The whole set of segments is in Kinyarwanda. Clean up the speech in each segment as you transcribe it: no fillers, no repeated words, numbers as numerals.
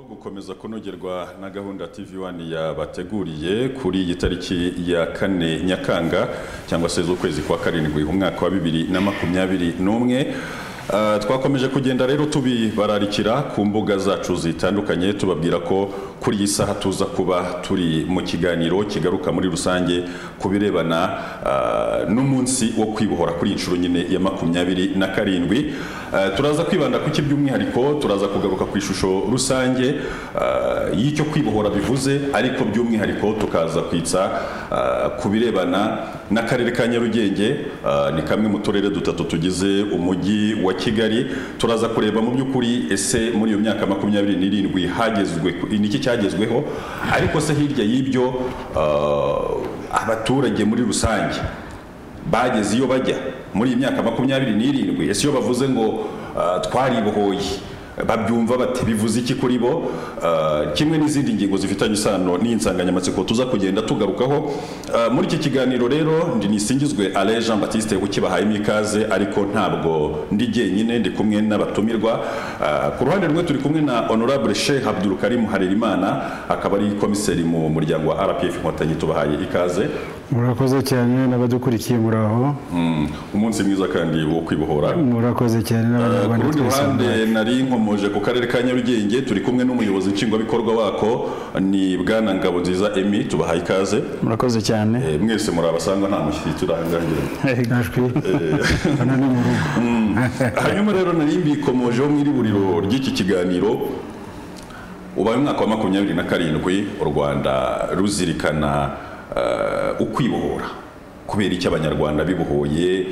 gukomeza kunogerwa na gahunda TV1 yabateguriye kuri iyi tariki ya 4 Nyakanga cyangwa se z'ukwezi kwa 7 umwaka wa 2021. Twakomeje kugenda rero tubibararikira ku mbuga zacu zitandukanye tubabwira ko kuri iyi saha tuza kuba turi mu kiganiro kigaruka muri rusange kubirebana n'umunsi wo kwibohora kuri inshuro nyine ya 27. Turaza kwibanda ku cy'umwihariko, turaza kugaruka ku ishusho rusange y'icyo kwibohora bivuze, ariko by'umwihariko tukaza kwitsa kubirebana n'akarere ka Nyarugenge. Ni kamwe mu turere dutatu tugize umujyi wa Kigali. Turaza kureba mu by'ukuri ese muri iyo myaka 27 hagezwe niki cyagezweho, ariko se hirya y'ibyo abaturage muri rusange bageze iyo bajya muri iyi myaka 27. Ese iyo bavuze ngo twaribohoye babyumva bate, bivuze iki kuri bo? Kimwe n'izindi ngingo zifitanye isano n'insanganyamatsiko tuza kugenda tugarukaho muri iki kiganiro. Rero ndi Nisingizwe Alain Jean Baptiste ukibahaye ikaze, ariko ntabwo ndi jyenyine, ndi kumwe n'abatumirwa. Ku ruhande rumwe turi kumwe na Honorable Sheikh Abdul Karim Harerimana, akaba ari komiseri mu muryango wa RPF Inkotanyi. Tubahaye ikaze. Murakoze cyane n'abadukurikiye muraho. Umunsi mwiza kandi wo kwibohora. Murakoze cyane n'abanyarwanda twese. Ku ruhande nari nkomoje ku karere ka Nyarugenge turi kumwe n'umuyobozi nshingwabikorwa wako, ni Bwana Ngabonziza Emmy. Tubahaye ikaze. Murakoze cyane. Mwese muri abasanga nta mushyitsi turangaje. Nashwi. Ana ni mu rugo. Hanyuma rero nari mbikomojeho mu iriburiro ry'iki kiganiro. Ubaye umwaka wa 27 u Rwanda ruzirikana ukwibohora. Kubera iki abanyarwanda bibohoye?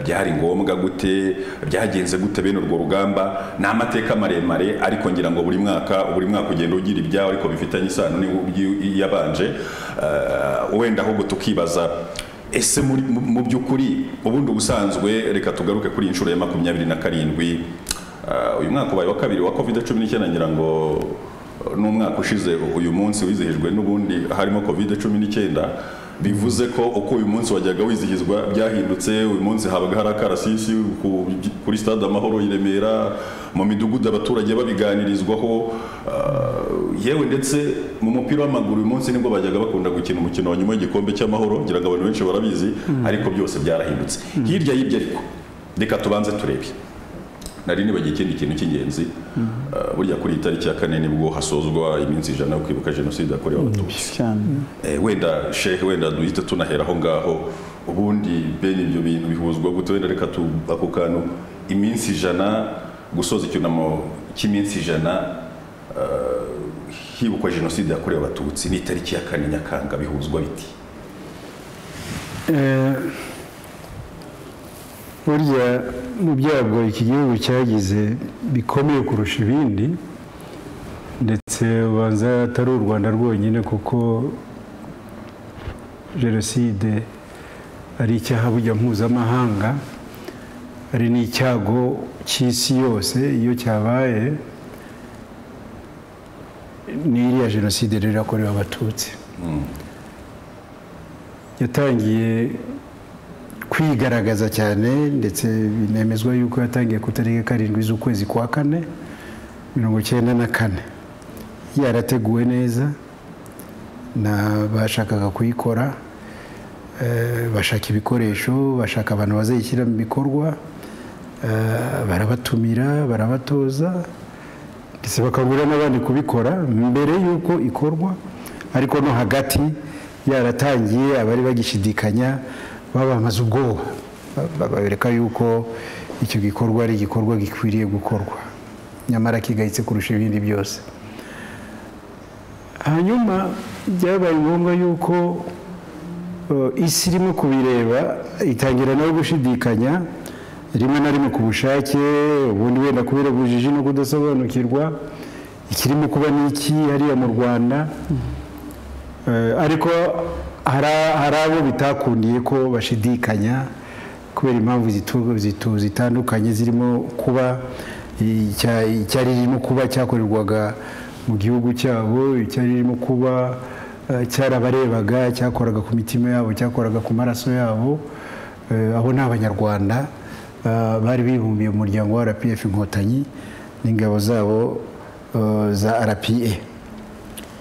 Byari ngombwa gute? Byagenze gute bene urwo rugamba? Ni amateka maremare, ariko ngira ngo buri mwaka ugenda ugira ibyawe ariko bifitanye isano n'iyabanje. Wenda ahubwo tukibaza ese mu by'ukuri ubundi ubusanzwe, reka tugaruke kuri inshuro ya 27. Uyu mwaka ubaye wa kabiri wa COVID-19, ngira ngo n'umwaka ushize uyu munsi wizihijwe n'ubundi harimo COVID-19. Bivuze ko uko uyu munsi wajyaga wizihizwa byahindutse. Uyu munsi habaga hari akarasisi kuri stade Amahoro i Remera, mu midugudu abaturage babiganirizwaho. Yewe ndetse mu mupira w'amaguru uyu munsi nibwo bajyaga bakunda gukina umukino wa nyuma w'igikombe cy'amahoro, ngira ngo abantu benshi barabizi, ariko byose byarahindutse. Hirya y'ibyo ariko reka tubanze turebe, nari nibagiye ikindi kintu cy'ingenzi. Burya kuri itariki ya 4 nibwo hasozwa iminsi 100 yo kwibuka jenoside yakorewe Abatutsi. Wenda Sheikh, wenda duhita tunahera aho ngaho. Ubundi bene ibyo bintu bihuzwa gute? Wenda reka ako kantu, iminsi 100 gusoza icyunamo cy'iminsi 100 hibukwa jenoside yakorewe Abatutsi n'itariki ya 4 Nyakanga bihuzwa biti? Burya mu byago iki gihugu cyagize bikomeye kurusha ibindi, ndetse ubanza atari u Rwanda rwonyine, kuko jenoside ari icyaha bujya mpuzamahanga, ari n'icyago cy'isi yose iyo cyabaye. Ni iriya jenoside rero yakorewe Abatutsi yatangiye kwigaragaza cyane, ndetse binemezwa yuko yatangiye ku tariki 7 z'ukwezi kwa 4 1994. Yarateguwe neza, bashakaga kuyikora, bashaka ibikoresho, bashaka abantu bazayishyira mu bikorwa, barabatumira, barabatoza, ndetse bakabura n'abandi kubikora mbere yuko ikorwa. Ariko no hagati yaratangiye, abari bagishidikanya babamaze ubwoba, babereka yuko icyo gikorwa ari igikorwa gikwiriye gukorwa, nyamara kigayitse kurusha ibindi byose. Hanyuma byabaye ngombwa yuko isi irimo kubireba itangira nayo gushidikanya, rimwe na rimwe ku bushake, ubundi wenda kubera ubujiji no kudasobanukirwa ikirimo kuba n'iki hariya mu Rwanda. Ariko hari abo bitakundiye ko bashidikanya kubera impamvu zitandukanye, zirimo kuba icyari ririmo kuba cyakorerwaga mu gihugu cyabo, icyari ririmo kuba cyarabarebaga, cyakoraga ku mitima yabo, cyakoraga ku maraso yabo. Abo ni Abanyarwanda bari bibumbiye mu muryango wa RPF Inkotanyi n'ingabo zabo za RPA.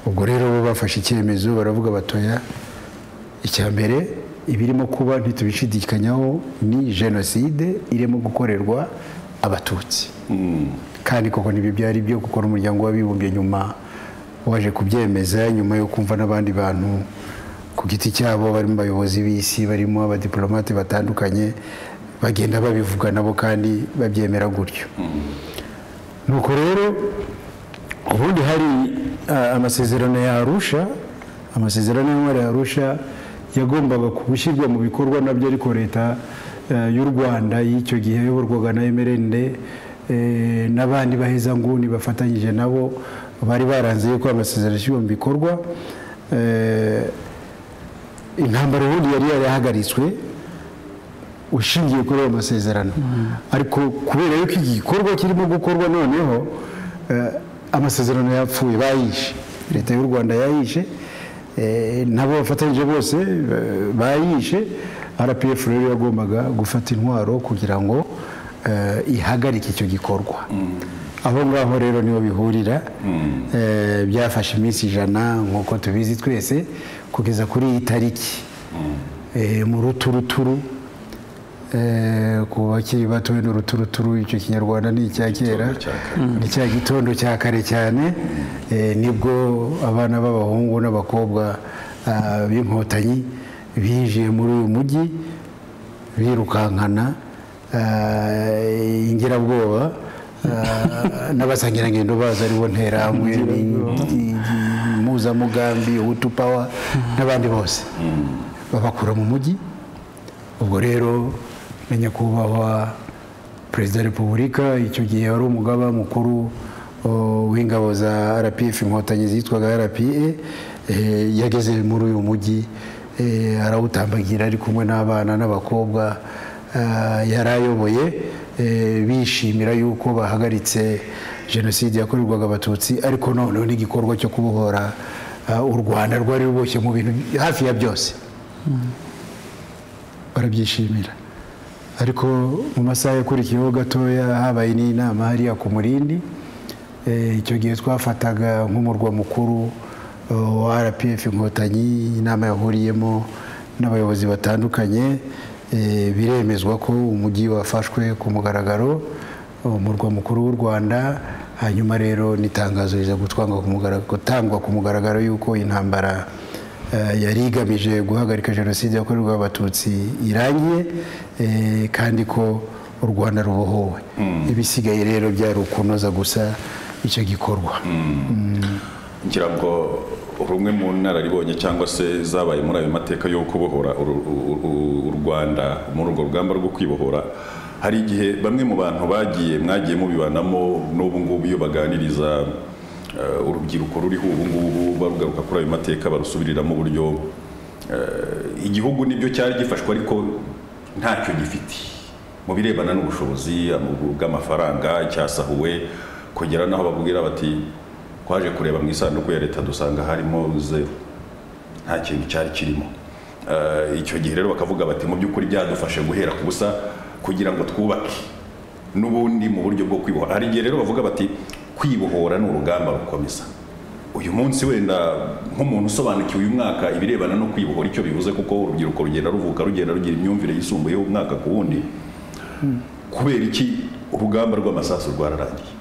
ubwo rero bo bafashe icyemezo baravuga batoya icya mbere ibirimo kuba ntitubishidikanyaho ni jenoside irimo gukorerwa abatutsi kandi koko nibi byari byo kuko umuryango w'abibumbye nyuma waje kubyemeza nyuma yo kumva n'abandi bantu ku giti cyabo barimo bayobozi b'isi barimo abadiplomate batandukanye bagenda babivuga nabo kandi babyemera gutyo. Nuko rero ubundi hari amasezerano ya Arusha, amasezerano ya Arusha yagombaga gushyirwa mu bikorwa nabyo ariko leta y'u Rwanda y'icyo gihe yayoborwaga na Emerende n'abandi baheza nguni bafatanyije nabo bari baranze yuko amasezerano ashyirwa mu bikorwa. Intambara ubundi yari yarahagaritswe ushingiye kuri ayo masezerano ariko kubera yuko igikorwa kirimo gukorwa noneho amasezerano yapfuye bayishe, leta y'u Rwanda yayishe nabo bafatanyije bose bayishe. RPF rero yagombaga gufata intwaro kugira ngo ihagarike icyo gikorwa. Aho ngaho rero niho bihurira. Byafashe iminsi 100 nk'uko tubizi twese kugeza kuri iyi tariki mu ruturuturu ku bakiri bato n'uruturuturu. Icyo kinyarwanda ni icya kera, ni cya gitondo cya kare cyane, nibwo abana b'abahungu n'abakobwa b'inkotanyi binjiye muri uyu mujyi birukankana ingirabwoba n'abasangirangendo baza aribo Nterahamwe, Impuzamugambi, Hutu Power n'abandi bose babakura mu mujyi. Ubwo rero na nyakubahwa Perezida wa Repubulika icyo gihe wari umugaba mukuru w'ingabo za RPF inkotanyi zitwaga RPA yageze muri uyu mujyi arawutambagira ari kumwe n'abana n'abakobwa yarayoboye bishimira yuko bahagaritse jenoside yakorerwaga abatutsi ariko noneho n'igikorwa cyo kubohora u Rwanda rwari ruboshye mu bintu hafi ya byose. Barabyishimira ariko mu masaha yakurikiyeho gatoya habaye n'inama hariya ku Murindi. Icyo gihe twafataga nk'umurwa mukuru wa RPF inkotanyi, inama yahuriyemo n'abayobozi batandukanye. Biremezwa ko umujyi wafashwe ku mugaragaro, umurwa mukuru w'u Rwanda. Hanyuma rero n'itangazo riza gutangwa ku mugaragaro yuko intambara yari igamije guhagarika jenoside yakorerwa abatutsi irangiye kandi ko u Rwanda rubohowe. Ibisigaye rero byari ukunoza gusa icyo gikorwa. Ngira ngo rumwe mu nararibonye cyangwa se zabaye muri ayo mateka yo kubohora u Rwanda muri urwo rugamba rwo kwibohora, hari igihe bamwe mu bantu mwagiye mubibanamo n'ubu ngubu iyo baganiriza urubyiruko ruriho ubu ngubu barugaruka kuri ayo mateka barusubiriramo uburyo igihugu nibyo cyari gifashwe ariko ntacyo gifite mu birebana n'ubushobozi bw'amafaranga, cyasahuwe kugera naho babwira bati twaje kureba mu isanduku ya leta dusanga harimo 0, nta kintu cyari kirimo. Icyo gihe rero bakavuga bati mu by'ukuri byadufashe guhera ku busa kugira ngo twubake n'ubundi mu buryo bwo kwibohora. Hari igihe rero bavuga bati kwibohora ni urugamba rukomeza. Uyu munsi wenda nk'umuntu usobanukiwe uyu mwaka ibirebana no kwibohora icyo bivuze, kuko urubyiruko rugenda ruvuka rugenda rugira imyumvire yisumbuyeho umwaka ku wundi, kubera iki urugamba rw'amasasu rwararangiye?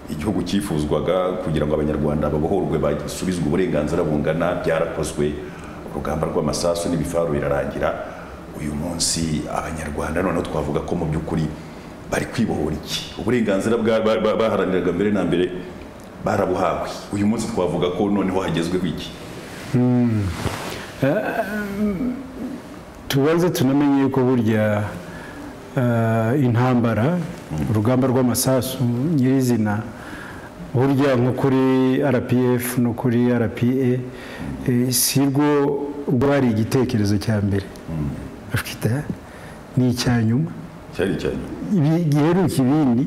Igihugu cyifuzwaga kugira ngo abanyarwanda babohorwe basubizwe uburenganzira bungana byarakozwe, urugamba rw'amasasu n'ibifaru birarangira. Uyu munsi abanyarwanda noneho twavuga ko mu by'ukuri bari kwibohora iki? Uburenganzira baharaniraga mbere na mbere barabuhawe, uyu munsi twavuga ko noneho hagezweho iki? Tubanze tunamenye ko burya intambara, urugamba rw'amasasu nyirizina, burya nko kuri RPF no kuri RPA si rwo rwari igitekerezo cya mbere, ni icya nyuma, giheruka ibindi.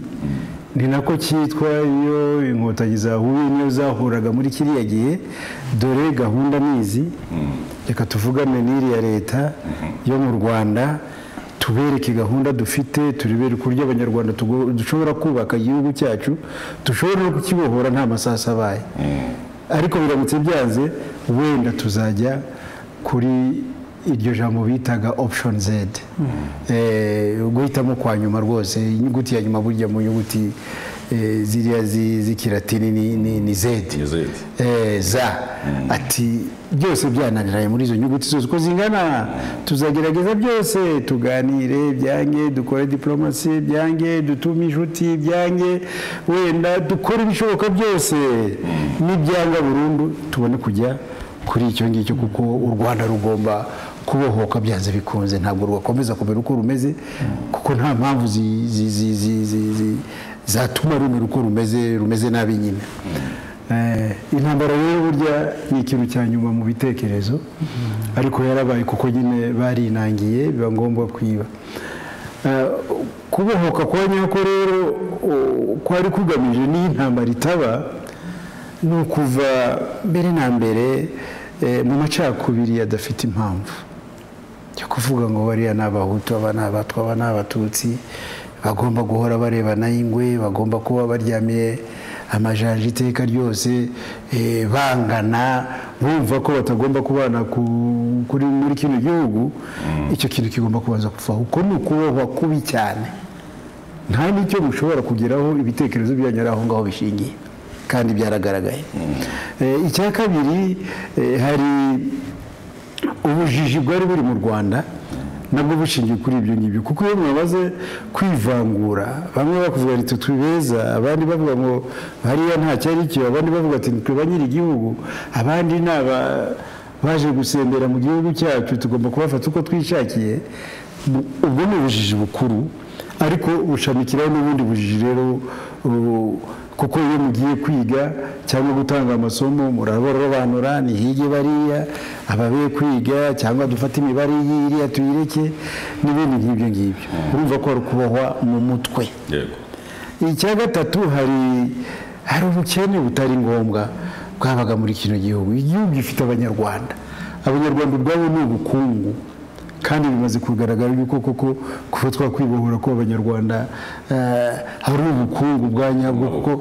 Ni nako cyitwa iyo inkotanyi zahuye niyo zahuraga muri kiriya gihe. Dore gahunda nizi, reka tuvugane n'iriya leta yo mu Rwanda tubereke gahunda dufite, turebere uburyo abanyarwanda dushobora kubaka igihugu cyacu, dushobora no kukibohora nta masasu abaye. Ariko biramutse byanze wenda tuzajya kuri iryo jambo bitaga option Z, guhitamo kwa nyuma rwose. Inyuguti ya nyuma burya mu nyuguti ziriya z'ikilatini ni Z, za ati byose byananiranye muri izo nyuguti zose uko zingana, tuzagerageza byose, tuganire byange, dukore diplomasi byange, dutume inshuti byange, wenda dukore ibishoboka byose, n'ibyanga burundu tubone kujya kuri icyo ngicyo, kuko u Rwanda rugomba kubohoka byanze bikunze. Ntabwo rwakomeza kumera uko rumeze, kuko nta mpamvu zatuma rumera uko rumeze nabi nyine. Intambara rero burya ni ikintu cya nyuma mu bitekerezo, ariko yarabaye kuko nyine barinangiye, biba ngombwa kwiba. Kubohoka kwa nyako rero kwari kugamije n'intambara itaba, ni ukuva mbere na mbere mu macakubiri adafite impamvu cyo kuvuga ngo bariya ni abahutu, aba ni abatwa, aba ni abatutsi, bagomba guhora barebana y'ingwe, bagomba kuba baryamiye amajanja iteka ryose, bangana, bumva ko batagomba kubana muri kino gihugu. Icyo kintu kigomba kubanza kuvaho, kuko ni ukubohwa kubi cyane, nta n'icyo mushobora kugeraho ibitekerezo byanyu ari aho ngaho bishingiye, kandi byaragaragaye. Icya kabiri, hari ubujiji bwari buri mu Rwanda, nabwo bushingiye kuri ibyo ngibyo, kuko iyo mwabaze kwivangura, bamwe bakuvuga ati twe beza, abandi bavuga ngo hariya nta cyari cyo, abandi bavuga ati twe ba nyiri igihugu, abandi baje gusembera mu gihugu cyacu, tugomba kubafata uko twishakiye. Ubwo ni ubujiji bukuru, ariko bushamikiraho n'ubundi bujiji rero, kuko iyo mugiye kwiga cyangwa gutanga amasomo murarobanura, ni hige bariya ababe kwiga, cyangwa dufate imibare y'iriya tuyireke, n'ibindi nk'ibyo ngibyo. Urumva ko ari ukubohwa mu mutwe. Icya gatatu, hari ubukene butari ngombwa bwabaga muri kino gihugu. Igihugu gifite abanyarwanda ubwabo ni ubukungu, kandi bimaze kugaragara yuko koko kuva twakwibohora ko abanyarwanda hari ubukungu bwa nyabwo, kuko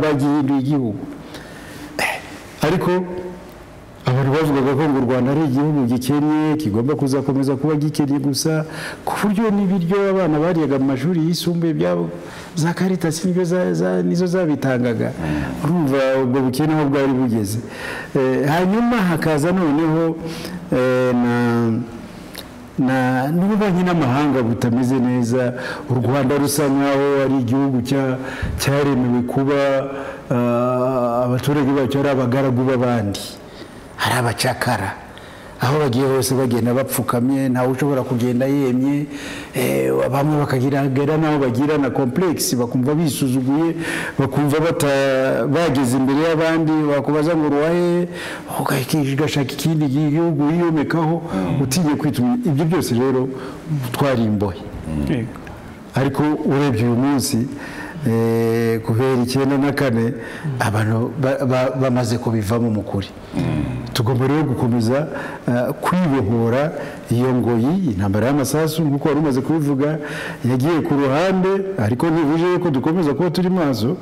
bagihinduye igihugu. Ariko abantu bavugaga ko u Rwanda ari igihugu gikennye, kigomba kuzakomeza kuba gikennye gusa, ku buryo n'ibiryo abana bariyaga mu mashuri yisumbuye byabo za Caritas nizo zabitangaga. Urumva ubwo bukene aho bwari bugeze. Hanyuma hakaza noneho n'ububanyi n'amahanga butameze neza. U Rwanda rusa nkaho ari igihugu cyaremewe kuba abaturage bacyo ari abagaragu b'abandi, hari abacakara, aho bagiye hose bagenda bapfukamye, ntawe ushobora kugenda yemye. Bamwe bakagira n'aho bagira na complex, bakumva bisuzuguye, bakumva bageze imbere y'abandi, bakubaza ngo ruwahe, ugashaka ikindi gihugu wiyomekaho utinye kwituma. Ibyo byose rero twari imbohe. Ariko urebye uyu munsi, kubera 94 abantu bamaze kubivamo mu kuri. Tugomba rero gukomeza kwibohora iyo ngoyi. Intambara y'amasasu nk'uko wari umaze kubivuga yagiye ku ruhande, ariko ntibuje ko dukomeza kuba turi maso,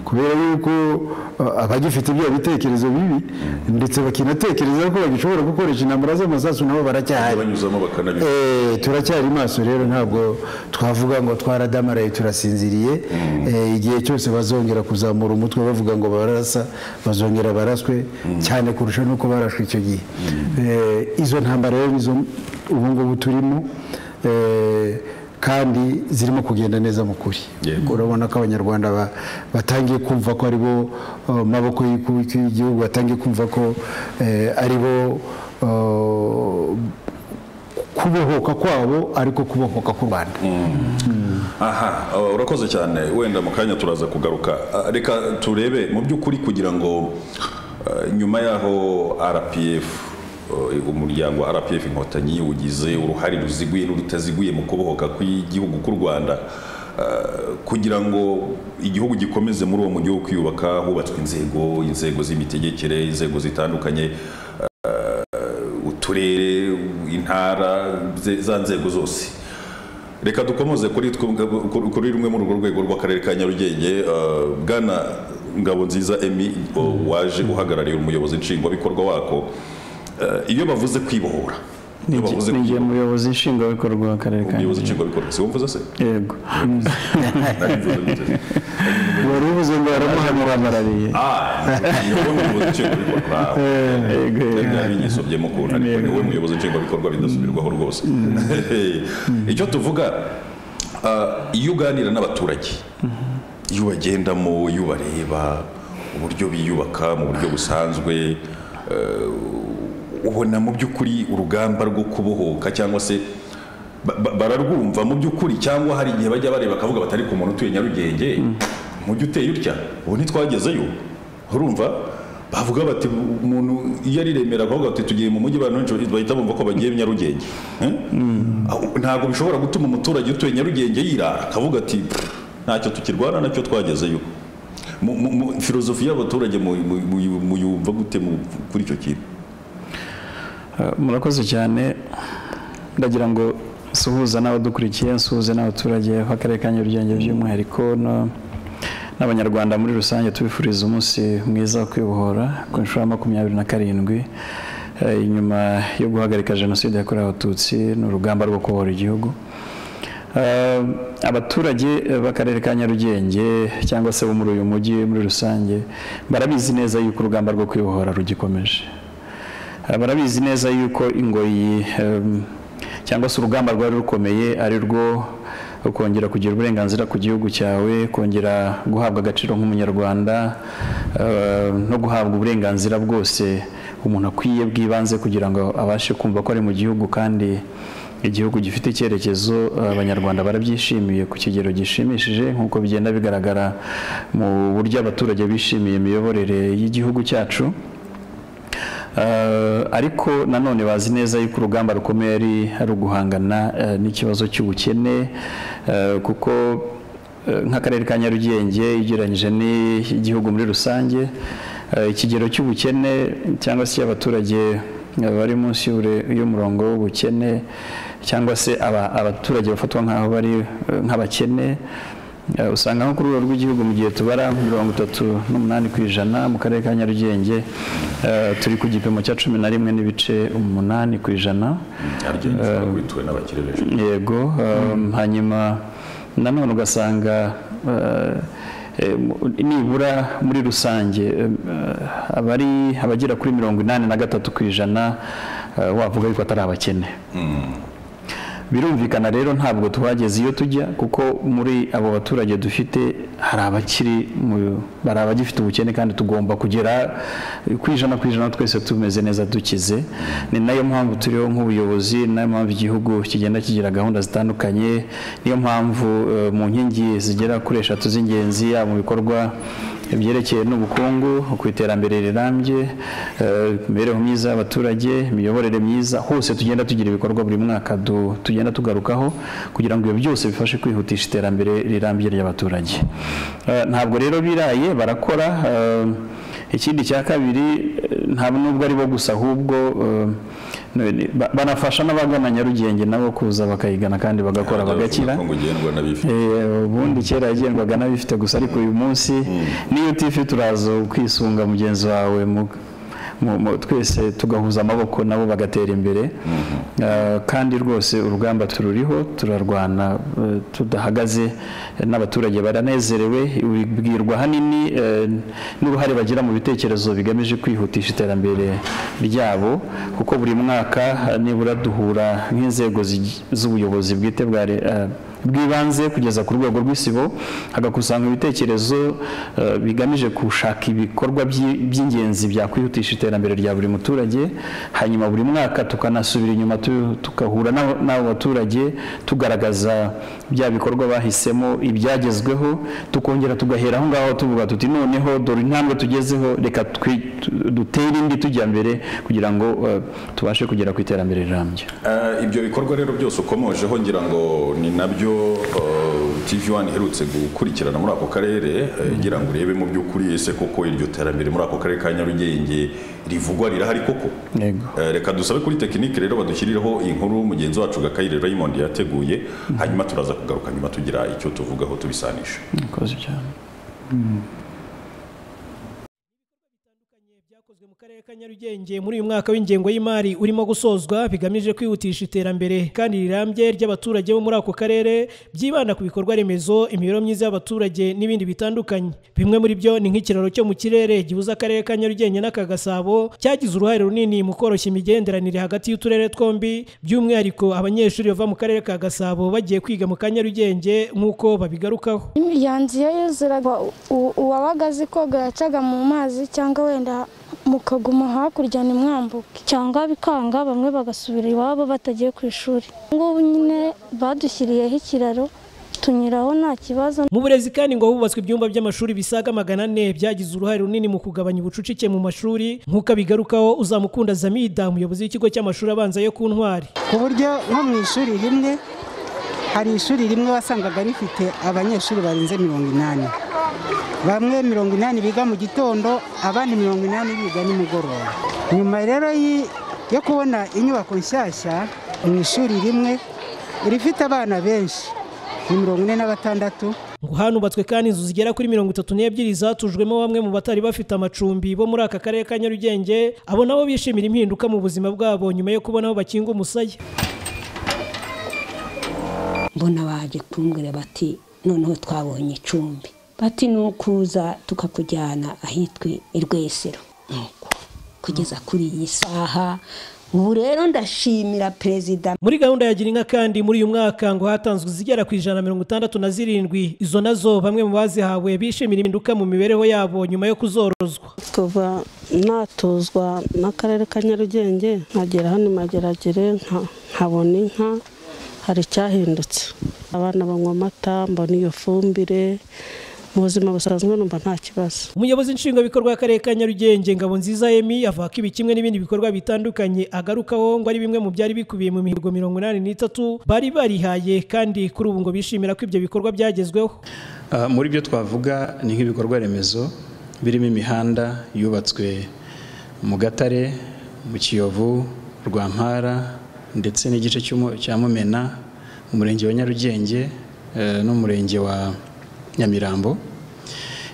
kubera yuko abagifite ibyo bitekerezo bibi ndetse bakinatekereza ko bagishobora gukoresha intambara z'amasasu nabo baracyahari, turacyari maso. Rero ntabwo twavuga ngo twaradamaraye turasinziriye. Igihe cyose bazongera kuzamura umutwe bavuga ngo barasa, bazongera baraswe cyane kurusha nuko barashwe icyo gihe. Izo ntambara rero nizo ubu ngubu turimo, kandi zirimo kugenda neza mu kuri. Urabona ko abanyarwanda batangiye kumva ko ari bo maboko y'igihugu, batangiye kumva ko ari bo kubohoka kwabo, ariko kubohoka ku Rwanda. Aha, urakoze cyane. Wenda mu kanya turaza kugaruka. Reka turebe mu by'ukuri, kugira ngo nyuma yaho RPF, umuryango wa RPF Inkotanyi ugize uruhare ruziguye n'urutaziguye mu kubohoka kw'igihugu k'u Rwanda, kugira ngo igihugu gikomeze muri uwo mujyi wo kwiyubaka, hubatswe inzego z'imitegekere, inzego zitandukanye, uturere, intara za nzego zose. Reka dukomoze kuri rumwe muri urwo rwego rw'akarere ka Nyarugenge. Bwana Ngabonziza Emmy waje uhagarariye umuyobozi nshingwabikorwa wako, iyo bavuze kwibohora, ni umuyobozi nshingwabikorwa w'akarere ka umuyobozi nshingwabikorwa si wumvuze se? Yego. Wari uvuze ngo aramuhagarariye. Niwe muyobozi nshingwabikorwa. Yego. Yabinyisomyemo ukuntu ariko niwe muyobozi nshingwabikorwa bidasubirwaho rwose. Icyo tuvuga, iyo uganira n'abaturage, iyo ubagendamo, iyo ubareba uburyo biyubaka mu buryo busanzwe, ubona mu by'ukuri urugamba rwo kubohoka cyangwa se bararwumva mu by'ukuri, cyangwa hari igihe bajya bareba bakavuga batari ku muntu utuye Nyarugenge mujye uteye utya ubu ntitwagezeyo, urumva bavuga bati umuntu iyo ari Remera akavuga bati tugiye mu mujyi, abantu bahita bumva ko bagiye Nyarugenge. Ntabwo bishobora gutuma umuturage utuye Nyarugenge yirara akavuga ati ntacyo tukirwana nacyo twagezeyo. Filozofi y'abaturage muyumva gute kuri icyo kintu? Murakoze cyane, ndagira ngo suhuza n'abadukurikiye, nsuhuze n'abaturage b'akarere ka Nyarugenge by'umwihariko n'abanyarwanda muri rusange, tubifuriza umunsi mwiza wo kwibohora ku nshuro ya 27 inyuma yo guhagarika jenoside yakorewe Abatutsi n'urugamba rwo kubohora igihugu. Abaturage b'akarere ka Nyarugenge cyangwa se bo muri uyu mujyi muri rusange barabizi neza yuko urugamba rwo kwibohora rugikomeje. Barabizi neza yuko ingoyi cyangwa se urugamba rwari rukomeye ari rwo kongera kugira uburenganzira ku gihugu cyawe, kongera guhabwa agaciro nk'umunyarwanda, no guhabwa uburenganzira bwose umuntu akwiye bw'ibanze kugira ngo abashe kumva ko ari mu gihugu kandi igihugu gifite icyerekezo. Abanyarwanda barabyishimiye ku kigero gishimishije, nk'uko bigenda bigaragara mu buryo abaturage bishimiye imiyoborere y'igihugu cyacu. Ariko nanone bazi neza yuko urugamba rukomeye ari uguhangana n'ikibazo cy'ubukene, kuko nk'akarere ka Nyarugenge ugereranyije n'igihugu muri rusange, ikigero cy'ubukene cyangwa se abaturage bari munsi y'umurongo w'ubukene cyangwa se abaturage bafatwa nk'aho bari nk'abakene, usanga nko ku rwego rw'igihugu mu gihe tubara 38% mu karere ka Nyarugenge turi ku gipimo cya 11.8%. Yego. Hanyuma nanone ugasanga nibura muri rusange abagera kuri 83% wavuga yuko atari abakene. Birumvikana rero ntabwo tuhageze iyo tujya, kuko muri abo baturage dufite hari abagifite ubukene kandi tugomba kugera ku ijana twese tumeze neza dukize. Ni nayo mpamvu turiho nk'ubuyobozi, nayo mpamvu igihugu kigenda kigira gahunda zitandukanye, niyo mpamvu mu nkingi zigera kuri 3 z'ingenzi mu bikorwa byerekeye n'ubukungu, ku iterambere rirambye, imibereho myiza y'abaturage, imiyoborere myiza, hose tugenda tugira ibikorwa buri mwaka tugenda tugarukaho kugira ngo ibyo byose bifashe kwihutisha iterambere rirambye ry'abaturage. Ntabwo rero biraye, barakora. Ikindi cya kabiri, ntabwo nubwo ari bo gusa, ahubwo banafasha n'abagana Nyarugenge nabo kuza bakayigana kandi bagakora bagakira. Ubundi kera yagendwaga n'abifite gusa, ariko uyu munsi niyo utifite uraza kwisunga mugenzi wawe, twese tugahuza amaboko nabo bagatera imbere. Kandi rwose urugamba tururiho, turarwana tudahagaze, n'abaturage baranezerewe. Ubibwirwa hanini n'uruhare bagira mu bitekerezo bigamije kwihutisha iterambere ryabo, kuko buri mwaka nibura duhura nk'inzego z'ubuyobozi bwite bw'ibanze kugeza ku rwego rw'isibo, hagakusanya ibitekerezo bigamije gushaka ibikorwa by'ingenzi byakwihutisha iterambere rya buri muturage. Hanyuma buri mwaka tukanasubira inyuma tukahura n'abo baturage tugaragaza bya bikorwa bahisemo, ibyagezweho, tukongera tugahera aho ngaho tuvuga tuti noneho dore intambwe tugezeho, reka dutere indi tujya mbere kugira ngo tubashe kugera ku iterambere rirambye. Ibyo bikorwa rero byose ukomojeho ngira ngo ni nabyo TV1 iherutse gukurikirana muri ako karere gira ngo urebe mu by'ukuri ese koko iryo terambere muri ako karere ka Nyarugenge rivugwa rirahari koko. Reka dusabe kuri tekinike rero badushyirireho inkuru mugenzi wacu Gakayire Raymond yateguye, hanyuma turaza kugaruka nyuma tugira icyo tuvugaho tubisanisha. Mkoze cyane. Mu karere ka Nyarugenge muri uyu mwaka w'ingengo y'imari urimo gusozwa bigamije kwihutisha iterambere kandi rirambye ry'abaturage bo muri ako karere, byibanda ku bikorwa remezo, imibereho myiza y'abaturage n'ibindi bitandukanye. Bimwe muri byo ni nk'ikiraro cyo mu kirere gihuza akarere ka Nyarugenge n'aka Gasabo, cyagize uruhare runini mu koroshya imigenderanire hagati y'uturere twombi, by'umwihariko abanyeshuri bava mu karere ka Gasabo bagiye kwiga mu ka Nyarugenge nk'uko babigarukaho. Yanziye yuzuraga uwabaga azi koga yacaga mu mazi cyangwa wenda mukaguma hakurya ni mwambuke cyangwa bikanga bamwe bagasubira iwabo batagiye ku ishuri. Ngubu nyine badushyiriyeho ikiraro tunyuraho nta kibazo. Mu burezi kandi ngo hubatswe ibyumba by'amashuri bisaga 400 byagize uruhare runini mu kugabanya ubucucike mu mashuri, nk'uko abigarukaho Uzamukunda Zamida, umuyobozi w'ikigo cy'amashuri abanza yo ku Ntwari. Ku buryo nko mu ishuri rimwe hari ishuri rimwe wasangaga rifite abanyeshuri barenze 80. Bamwe 80 biga mu gitondo, abandi 80 biga nimugoroba. Nyuma rero yo kubona inyubako nshyashya mu ishuri rimwe rifite abana benshi 46. Ngo hanubatswe kandi inzu zigera kuri 32 zatujwemo bamwe mu batari bafite amacumbi bo muri aka karere ka Nyarugenge, abo nabo bishimira impinduka mu buzima bwabo nyuma yo kubona aho bakinga umusaya. Mbona baje kumbwira bati noneho twabonye icumbi, bati nukuza tukakujyana ahitwe Irwesero, kugeza kuri iyi saha. Ubu rero ndashimira perezida. Muri gahunda ya Girinka kandi muri uyu mwaka ngo hatanzwe zigera ku 167, izo nazo bamwe mu bazihawe bishimira impinduka mu mibereho yabo nyuma yo kuzorozwa. Kuva natuzwa n'akarere ka Nyarugenge nkagera hano Mageragere nkabona inka, hari cyahindutse. Abana banywa amata, mbona iyo fumbire, mu buzima busanzwe numva nta kibazo. Umuyobozi nshingwabikorwa w'akarere ka Nyarugenge Ngabonziza Emi avuga ko ibi kimwe n'ibindi bikorwa bitandukanye agarukaho ngo ari bimwe mu byari bikubiye mu mihigo 83 bari barihaye, kandi kuri ubu ngo bishimira ko ibyo bikorwa byagezweho. Muri byo twavuga ni nk'ibikorwa remezo birimo imihanda yubatswe mu Gatare, mu Kiyovu, Rwampara ndetse n'igice cya Mumena mu murenge wa Nyarugenge no mu murenge wa Nyamirambo.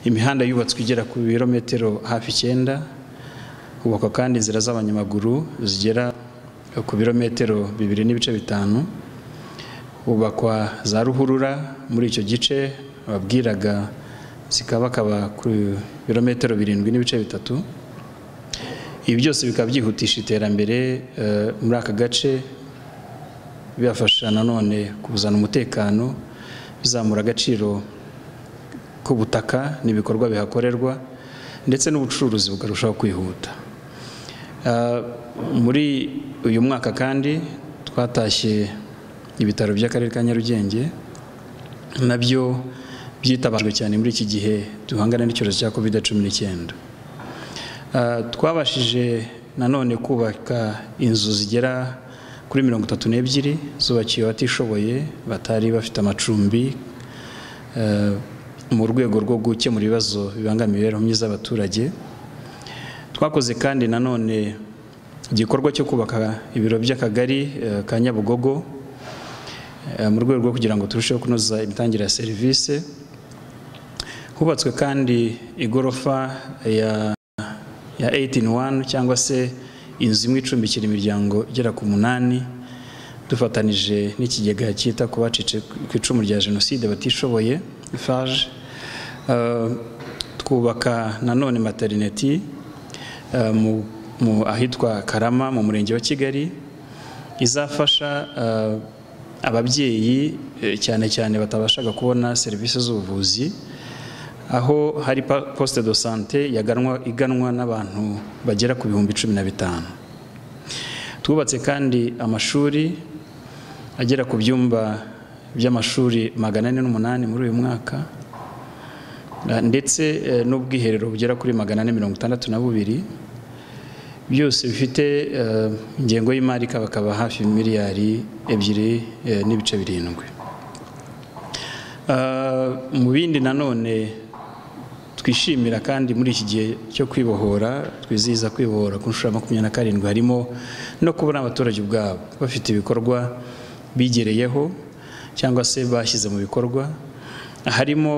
Imihanda yubatswe igera ku birometero hafi 9, hubakwa kandi inzira z'abanyamaguru zigera ku birometero 2.5, hubakwa za ruhurura muri icyo gice babwiraga zikabakaba ku birometero 7.3. Ibi byose bikaba byihutisha iterambere muri aka gace, bibafasha nanone kuzana umutekano, bizamura agaciro k'ubutaka n'ibikorwa bihakorerwa, ndetse n'ubucuruzi bukarushaho kwihuta. Muri uyu mwaka kandi twatashye ibitaro by'akarere ka Nyarugenge, nabyo byitabajwe cyane muri iki gihe duhangana n'icyorezo cya COVID-19. Twabashije nanone kubaka inzu zigera kuri 32 zubakiwe abatishoboye batari bafite amacumbi, mu rwego rwo gukemura ibibazo bibangamiye imibereho myiza y'abaturage. Twakoze kandi nanone igikorwa cyo kubaka ibiro by'akagari ka Nyabugogo mu rwego rwo kugira ngo turusheho kunoza imitangire ya serivisi. Hubatswe kandi igorofa ya 8-in-1 cyangwa se inzu imwe icumbikira imiryango igera ku 8, dufatanije n'ikigega cyita ku bacitse ku icumu rya Jenoside batishoboye FARG. Twubaka nanone maternity mu ahitwa Karama mu murenge wa Kigali, izafasha ababyeyi cyane cyane batabashaga kubona serivisi z'ubuvuzi, aho hari poste de santé iganwa n'abantu bagera ku 15,000. Twubatse kandi amashuri agera ku byumba by'amashuri 408 muri uyu mwaka, ndetse n'ubwiherero bugera kuri 462, byose bifite ingengo y'imari kabakaba hafi miliyari 2.7. mu bindi nanone twishimira kandi muri iki gihe cyo kwibohora, twizihiza kwibohora ku nshuro ya 27, harimo no kubona abaturage ubwabo bafite ibikorwa bigereyeho cyangwa se bashyize mu bikorwa, harimo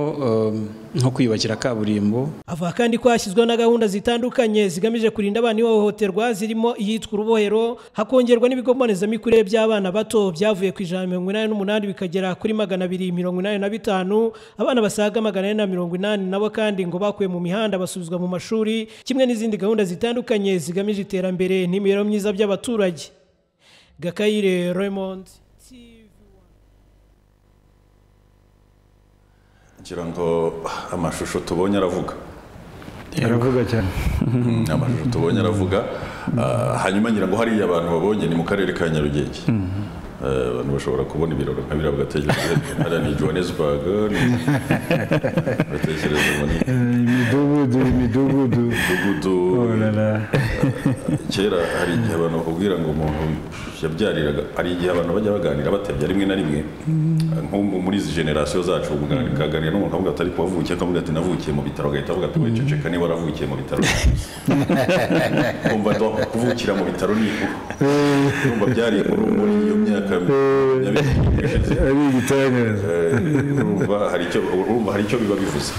nko kwiyubakira kaburimbo. Avuga kandi ko hashyizweho na gahunda zitandukanye zigamije kurinda abana ihohoterwa, zirimo iyitwa urubohero, hakongerwa n'ibigo mbonezamikurire by'abana bato byavuye ku 188 bikagera kuri 285. Abana basaga 480 nabo kandi ngo bakuye mu mihanda basubizwa mu mashuri, kimwe n'izindi gahunda zitandukanye zigamije iterambere n'imibereho myiza by'abaturage. Gakayire Raymond, ngira ngo amashusho tubonye aravuga cyane. Amashusho tubonye aravuga. Hanyuma ngira ngo hariya abantu babonye ni mu karere ka Nyarugenge. Abantu bashobora kubona ibiraro nka biriya bagatekereza hariya ni Johannesburg, batekereza ngo ni imidugudu. Kera hari igihe abantu bakubwira ngo umuntu yabyariraga, hari igihe abantu bajya baganira batebya rimwe na rimwe, nko muri izi generasiyo zacu, ukaganira n'umuntu akavuga ati ariko wavukiye, akavuga ati navukiye mu bitaro, agahita avuga ati wiceceka niba waravukiye mu bitaro. Kumva kuvukira mu bitaro ni inkuru, kumva byari inkuru muri iyo myaka hari icyo biba bivuze.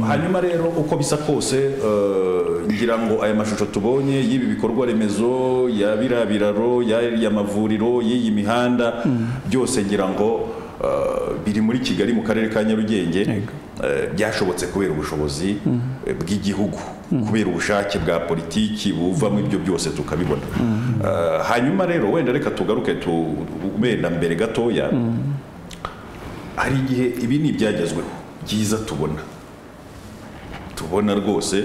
Hanyuma rero uko bisa kose, ngira ngo aya mashusho tubonye y'ibi bikorwa remezo, ya birabiraro, y'amavuriro, y'iyi mihanda, byose ngira ngo biri muri Kigali mu karere ka Nyarugenge, byashobotse kubera ubushobozi bw'igihugu, kubera ubushake bwa politiki buvamo ibyo byose tukabibona. Hanyuma rero wenda reka tugaruke wenda mbere gatoya, hari igihe ibi ni ibyagezweho byiza tubona rwose.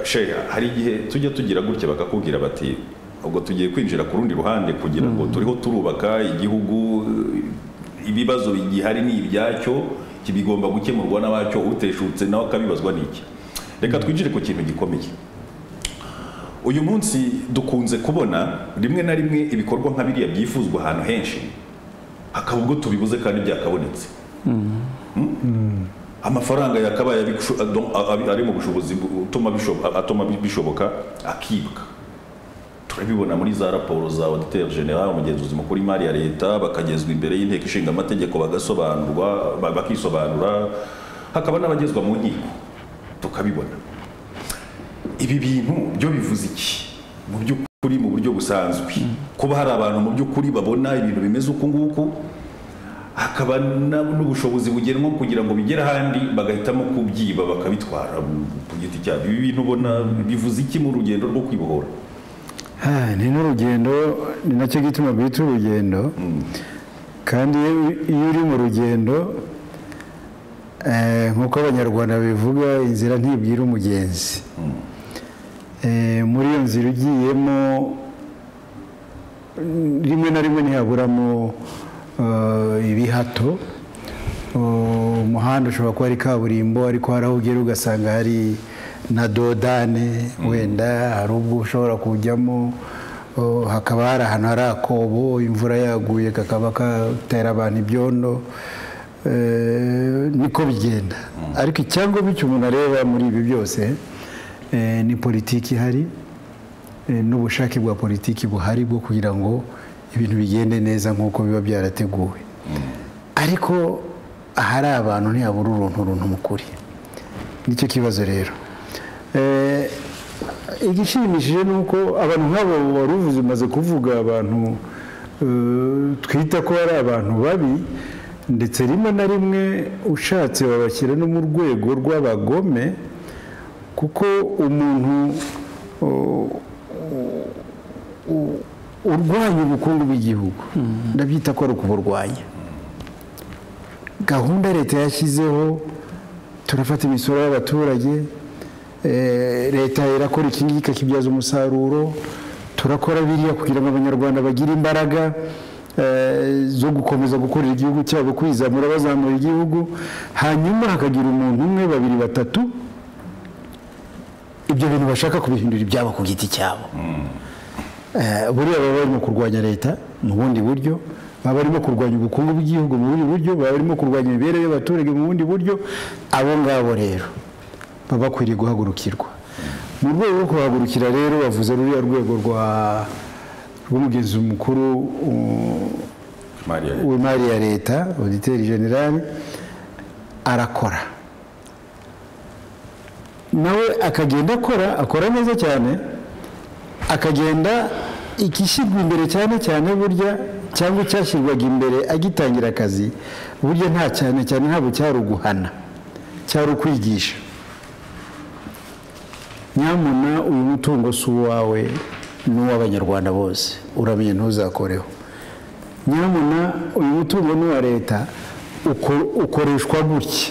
Sheha, hari igihe tujya tugira gutya bakakubwira bati ubwo tugiye kwinjira ku rundi ruhande kugira ngo turiho turubaka igihugu, ibibazo bigihari ni ibyacyo, kibigomba gukemurwa n'abacyo, uteshutse nawe akabibazwa n'iki. Reka twinjire ku kintu gikomeye. Uyu munsi dukunze kubona rimwe na rimwe ibikorwa nka biriya byifuzwa ahantu henshi, hakaba ubwo tubibuze kandi byakabonetse. Amafaranga yakabaye ari mu bushobozi atuma bishoboka akibwa. Turabibona muri za raporo za Auditeur General, umugenzuzi mukuru w'imari ya leta, bakagezwa imbere y'inteko ishinga amategeko bakisobanura, hakaba n'abagezwa mu nkiko tukabibona. Ibi bintu byo bivuze iki mu by'ukuri, mu buryo busanzwe? Kuba hari abantu mu by'ukuri babona ibintu bimeze uku nguku, hakaba n'ubushobozi bugenwa kugira ngo bigere ahandi bagahitamo kubyiba bakabitwara ku giti cyabo. Ibi bintu ubona bivuze iki mu rugendo rwo kwibohora? Ni n'urugendo, ni nacyo gituma bita urugendo. Kandi iyo uri mu rugendo, nk'uko abanyarwanda bivuga, inzira ntibwira umugenzi. Muri iyo nzira ugiyemo, rimwe na rimwe ntihaburamo ibihato. Umuhanda ushobora kuba ari kaburimbo, ariko hari aho ugera ugasanga hari na dodane, wenda hari ubwo ushobora kujyamo hakaba hari ahantu hari akobo, imvura yaguye kakaba katera abantu ibyondo. Niko bigenda. Ariko icyangombwa icyo umuntu areba muri ibi byose ni politiki ihari, n'ubushake bwa politiki buhari bwo kugira ngo ibintu bigende neza nk'uko biba byarateguwe. Ariko ahari abantu ntihabura uruntu mukuri. Nicyo kibazo rero. Igishimishije ni uko abantu nk'abo wari uvuze, umaze kuvuga abantu twita ko ari abantu babi, ndetse rimwe na rimwe ushatse babashyira no mu rwego rw'abagome, kuko umuntu urwanya ubukungu bw'igihugu ndabyita ko ari ukuburwanya. Gahunda leta yashyizeho, turafata imisoro y'abaturage, leta irakora iki ngiki ikakibyaza umusaruro, turakora biriya kugira ngo abanyarwanda bagire imbaraga zo gukomeza gukorera igihugu cyabo, kwizamura bazamura igihugu. Hanyuma hakagira umuntu umwe, babiri, batatu, ibyo bintu bashaka kubihindura ibyabo ku giti cyabo. Buriya baba barimo kurwanya leta mu bundi buryo, baba barimo kurwanya ubukungu bw'igihugu mu bundi buryo, baba barimo kurwanya imibereho y'abaturage mu bundi buryo. Abo ngabo rero baba bakwiriye guhagurukirwa. Mu rwego rwo kuhagurukira rero bavuze ruriya rwego rw'umugenzi mukuru w'imari ya leta, Auditeur General, arakora nawe akagenda akora neza cyane, akagenda ikishyirwa imbere cyane cyane burya cyangwa icyashyirwaga imbere agitangira akazi burya nta cyane cyane ntabwo cyari uguhana, cyari ukwigisha. Nyamuna uyu mutungo si uwawe n'uw'abanyarwanda bose, uramenye ntuzakoreho. Nyamuna uyu mutungo n'uwa leta ukoreshwa gutya.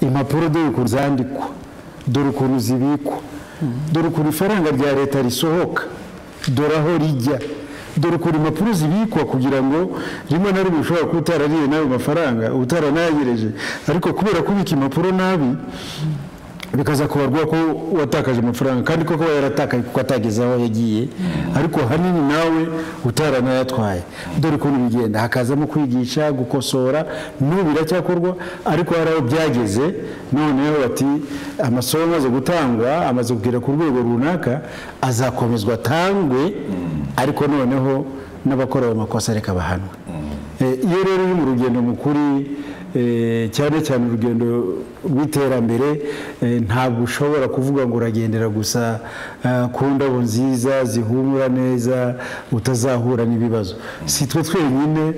Impapuro dore ukuntu zandikwa, dore ukuntu zibikwa, dore ukuntu ifaranga rya leta risohoka, dore aho rijya, dore ukuntu impapuro zibikwa kugira ngo rimwe na rimwe ushobora kuba utarariye n'ayo mafaranga, utaranayagereje, ariko kubera kubika impapuro nabi bikaza kubarwa ko watakaje amafaranga kandi koko yaratakaye kuko atageze aho yagiye, ariko hanini nawe utaranayatwaye. Dore ukuntu bigenda, hakazamo kwigisha, gukosora, n'ubu biracyakorwa, ariko hari aho byageze. Noneho bati amasomo amaze gutangwa, amaze kugera ku rwego runaka, azakomezwa atangwe, ariko noneho n'abakora ayo makosa reka bahanwe. Iyo rero uri mu rugendo mukuri, cyane cyane urugendo rw'iterambere, ntabwo ushobora kuvuga ngo uragendera gusa ku ndabo nziza zihumura neza utazahura n'ibibazo. Si twe twenyine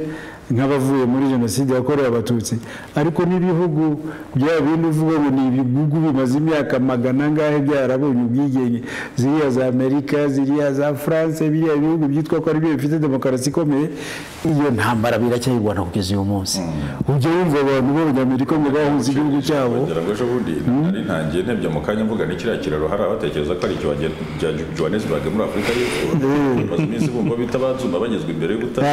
nk'abavuye muri jenoside yakorewe abatutsi, ariko n'ibihugu bya bindi uvuga ngo ni ibihugu bimaze imyaka magana ngahe byarabonye ubwigenge, ziriya za Amerika, ziriya za France, biriya bihugu byitwa ko ari byo bifite demokarasi ikomeye, iyo ntambara biracyayirwana kugeza uyu munsi. Ujya wumva abantu b'Abanyamerika ngo bahunze igihugu cyabo. Ejo bundi nari ntangiye ntebye mu kanya mvuga ni kiriya kiraro hari abatekereza ko ari icyo Johannesburg muri Afurika y'Epfo, maze iminsi bumva bita bazumba bagezwe imbere y'ubutaka.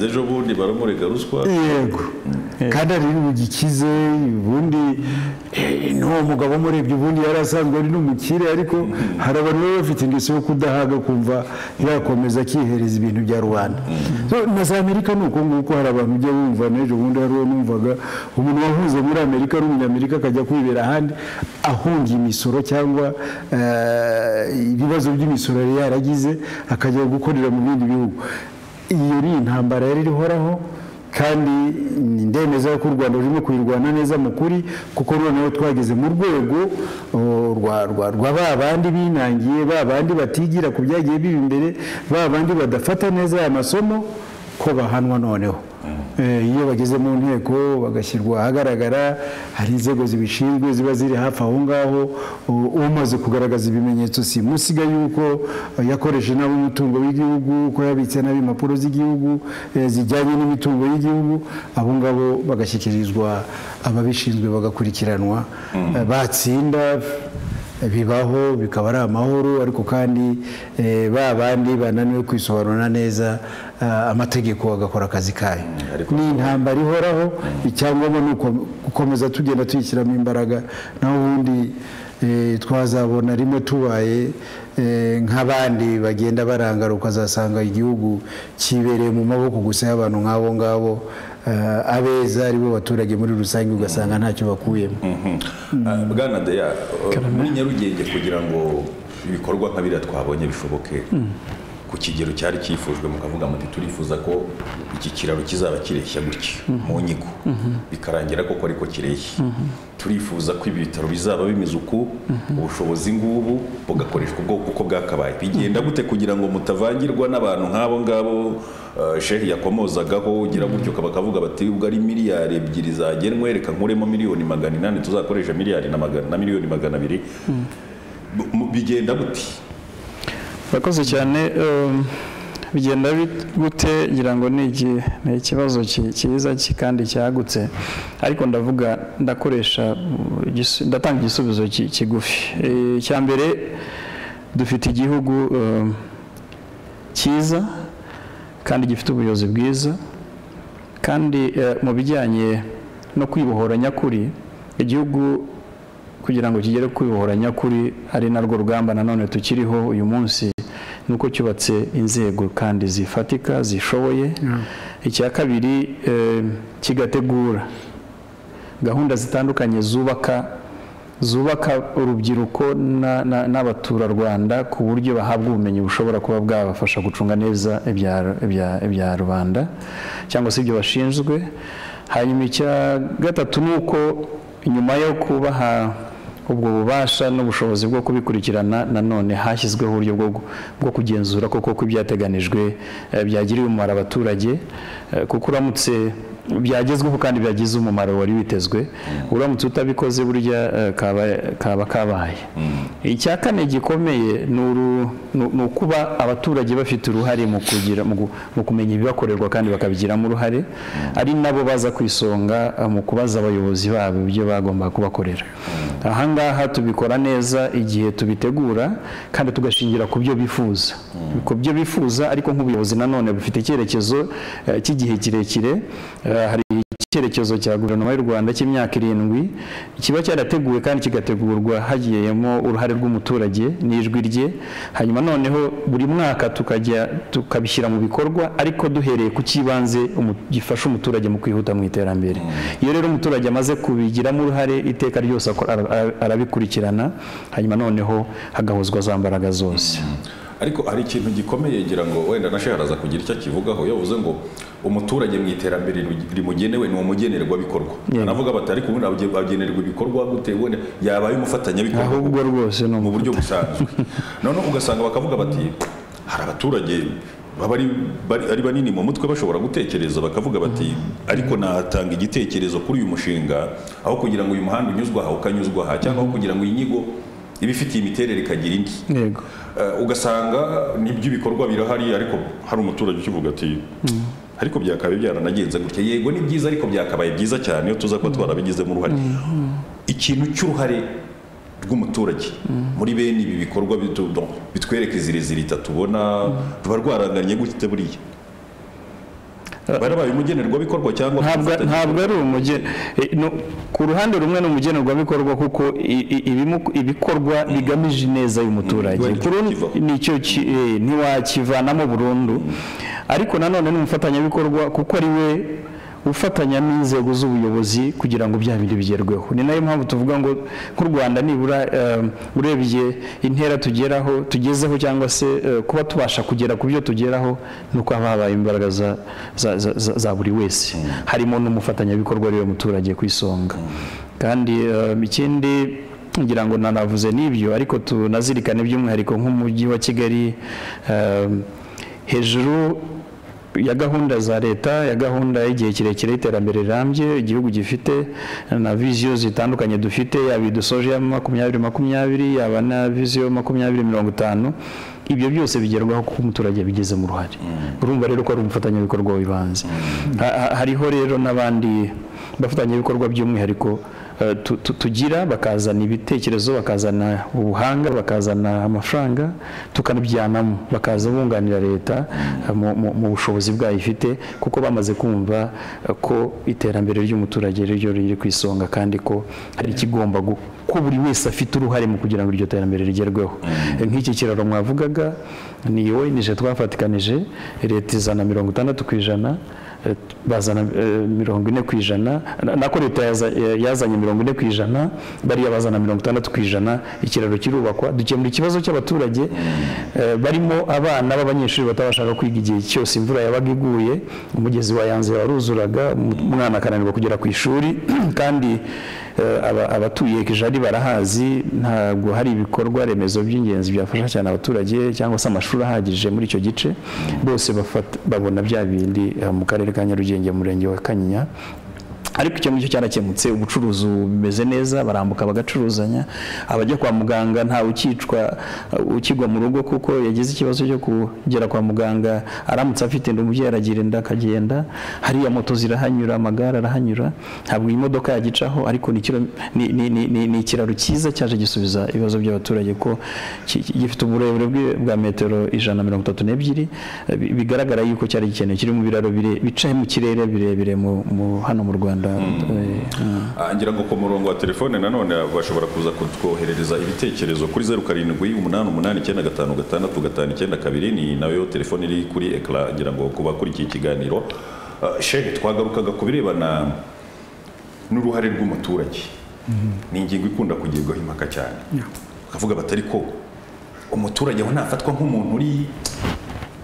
Ejo bundi baramurega ruswa. Yego, kandi ari ugikize, ubundi n'uwo mugabo murebye ubundi yari asanzwe ari n'umukire, ariko hari abantu baba bafite ingeso yo kudahaga, kumva yakomeza akihereza ibintu bya rubanda. Na za Amerika ni uko nguko, hari abantu ujya wumva, n'ejo bundi hari uwo numvaga umuntu wahuze muri Amerika, ari umunyamerika, akajya kwibera ahandi ahunga imisoro cyangwa ibibazo by'imisoro yari yaragize, akajya gukorera mu bindi bihugu. Iyo ni intambara yari irihoraho, kandi ndemeza ko u Rwanda rurimo kuyirwana neza mu kuri, kuko noneho twageze mu rwego rwa ba bandi binangiye, ba bandi batigira ku byagiye biba imbere, ba bandi badafata neza aya masomo, ko bahanwa noneho. Iyo bageze mu nteko bagashyirwa ahagaragara, hari inzego zibishinzwe ziba ziri hafi aho ngaho, umaze kugaragaza ibimenyetso simusiga yuko yakoresheje nabi umutungo w'igihugu, ko yabitse nabi impapuro z'igihugu zijyanye n'imitungo y'igihugu, abo ngabo bagashyikirizwa ababishinzwe bagakurikiranwa. Batsinda bibaho, bikaba ari amahoro, ariko kandi ba bandi bananiwe kwisobanura neza amategeko agakora akazi kayo. Ni intambara ihoraho, icyangombwa ni gukomeza tugenda tuyishyiramo imbaraga, naho ubundi twazabona rimwe tubaye nk'abandi bagenda barangara, ukazasanga igihugu kibereye mu maboko gusa y'abantu nk'abo ngabo, abeza aribo baturage muri rusange, ugasanga ntacyo bakuyemo. Bwana Deya, muri Nyarugenge kugira ngo ibikorwa nka biriya twabonye bishoboke ku kigero cyari cyifujwe, mukavuga muti turifuza ko iki kiraro kizaba kireshya gutya mu nyigo, bikarangira koko ariko kireshya. Turifuza ko ibi bitaro bizaba bimeze uku, ubushobozi ngubu bugakoreshwa uko bwakabaye. Bigenda gute kugira ngo mutavangirwa n'abantu nk'abo ngabo Sheikh yakomozagaho, ugira gutyo bakavuga bati ubwo ari miliyari 2 zagenwe, reka nkuremo miliyoni 800 tuzakoresha miliyari na miliyoni 200. Bigenda gute? Bakoze cyane. Bigenda gute ngira ngo ni ikibazo cyiza kandi cyagutse, ariko ndatanga igisubizo kigufi. Cya mbere, dufite igihugu cyiza kandi gifite ubuyobozi bwiza, kandi mu bijyanye no kwibohora nyakuri, igihugu kugira ngo kigere kwibohora nyakuri ari narwo rugamba nanone tukiriho uyu munsi, nuko cyubatse inzego kandi zifatika zishoboye. Icya kabiri kigategura gahunda zitandukanye zubaka urubyiruko n'abaturarwanda ku buryo bahabwa ubumenyi bushobora kuba bwabafasha gucunga neza ibya rubanda cyangwa se ibyo bashinzwe. Hanyuma icya gatatu ni uko nyuma yo kubaha ubwo bubasha n'ubushobozi bwo kubikurikirana, nanone hashyizweho uburyo bwo kugenzura koko ibyateganijwe byagiriye umumaro abaturage, kuko uramutse byagezweho kandi byagize umumaro wari witezwe, uramutse utabikoze burya kaba kabaye. Icya kane gikomeye ni ukuba abaturage bafite uruhare mu kumenya ibibakorerwa kandi bakabigiramo uruhare, ari nabo baza kwisonga mu kubaza abayobozi babo ibyo bagomba kubakorera. Ahangaha tubikora neza igihe tubitegura kandi tugashingira ku byo bifuza, ariko nk'ubuyobozi nanone bufite icyerekezo cy'igihe kirekire. Hari icyerekezo cya guverinoma y'u Rwanda cy'imyaka 7 kiba cyarateguwe kandi kigategurwa hagiyemo uruhare rw'umuturage n'ijwi rye, hanyuma noneho buri mwaka tukabishyira mu bikorwa, ariko duhereye ku kibanze gifasha umuturage mu kwihuta mu iterambere. Iyo rero umuturage amaze kubigiramo uruhare, iteka ryose arabikurikirana, hanyuma noneho hagahozwa za mbaraga zose. Ariko hari ikintu gikomeye ngira ngo wenda na Sheharaza kugira icyo kivugaho, yavuze ngo umuturage mu iterambere rimugenewe ni umugenerwa bikorwa. Anavuga bati ariko ubundi abagenerwa ibikorwa gute, wenda yabaye umufatanyabikorwa ahubwo rwose no mu buryo busanzwe. None ugasanga bakavuga bati hari abaturage ari banini mu mutwe bashobora gutekereza, bakavuga bati ariko natanga igitekerezo kuri uyu mushinga aho kugira ngo uyu muhanda unyuzwa aha ukanyuzwa aha, cyangwa aho kugira ngo iyi nyigo ibifitiye imiterere ikagira indi. Yego. Ugasanga nibyo ibikorwa birahari, ariko hari umuturage ukivuga ati ariko byakabaye byaranagenze gutya. Yego ni byiza, ariko byakabaye byiza cyane iyo tuza ko twarabigizemo uruhare. Ikintu cy'uruhare rw'umuturage muri bene ibi bikorwa bitwereka izirezirita tubona ruba rwaranganye gute buriya? Barabaye umugenerwabikorwa cyangwa ntabwo ari ku ruhande rumwe ni umugenerwabikorwa kuko ibikorwa bigamije neza y'umuturage, nicyo ntiwakivanamo burundu, ariko nanone ni umufatanyabikorwa kuko ari we ufatanya n'inzego z'ubuyobozi kugira ngo bya bindi bigerweho. Ni nayo mpamvu tuvuga ngo nk'u Rwanda nibura urebye intera tugezeho cyangwa se kuba tubasha kugera ku byo tugeraho, nuko habaye imbaraga za buri wese, harimo n'umufatanyabikorwa ariwe muturage ku isonga. Kandi ikindi ngira ngo nanavuze n'ibyo, ariko tunazirikane by'umwihariko nk'umujyi wa Kigali, hejuru ya gahunda za leta, ya gahunda y'igihe kirekire y'iterambere rirambye igihugu gifite na viziyo zitandukanye dufite, yaba idusoje ya 2020, yaba na viziyo 2050, ibyo byose bigerwaho kuko umuturage bigeze mu ruhare. Urumva rero ko ari umufatanyabikorwa w'ibanze. Hariho rero n'abandi bafatanyabikorwa by'umwihariko tugira, bakazana ibitekerezo, bakazana ubuhanga, bakazana amafaranga, tukanabyanamo, bakaza bunganira leta mu bushobozi bwayo ifite, kuko bamaze kumva ko iterambere ry'umuturage ryo riri ku isonga, kandi ko hari ikigomba ko buri wese afite uruhare mu kugira ngo iryo terambere rigerweho. Nk'iki kiraro mwavugaga ni ONG twafatikanije, leta izana 60%, bazana 40%, nako leta yazanye 40%, bariya bazana 60%, ikiraro kirubakwa, dukemura ikibazo cy'abaturage barimo abana b'abanyeshuri batabashaka kwiga igihe cyose imvura yabaga iguye, umugezi wa Yanze waruzuraga, umwana akananirwa kugera ku ishuri, kandi abatuye Kijari barahazi, ntabwo hari ibikorwa remezo by'ingenzi byafasha cyane abaturage cyangwa se amashuri ahagije muri icyo gice, bose babona bya bindi mu karere ka Nyarugenge mu murenge wa Kanyinya. Ariko icyo ngicyo cyarakemutse, ubucuruzi bumeze neza, barambuka bagacuruzanya, abajya kwa muganga nta ukigwa mu rugo kuko yagize ikibazo cyo kugera kwa muganga, aramutse afite umubyeyi aragira inda akagenda, hariya moto zirahanyura, amagare arahanyura, ntabwo imodoka yagicaho, ariko ni ikiraro cyiza cyaje gisubiza ibibazo by'abaturage, ko gifite uburebure bwa metero 132, bigaragara yuko cyari gikenewe, kiri mu biraro bicaye mu kirere birebire hano mu Rwanda gahunda. ngira ngo ku murongo wa telefone nanone bashobora kuza kutwoherereza ibitekerezo kuri 0788955652 ni nayo telefone iri kuri ekara ngira ngo kuba kuri iki kiganiro. Shehe, twagarukaga ku birebana n'uruhare rw'umuturage. Ni ingingo ikunda kugirwaho impaka cyane, bakavuga batari ko umuturage we nafatwa nk'umuntu uri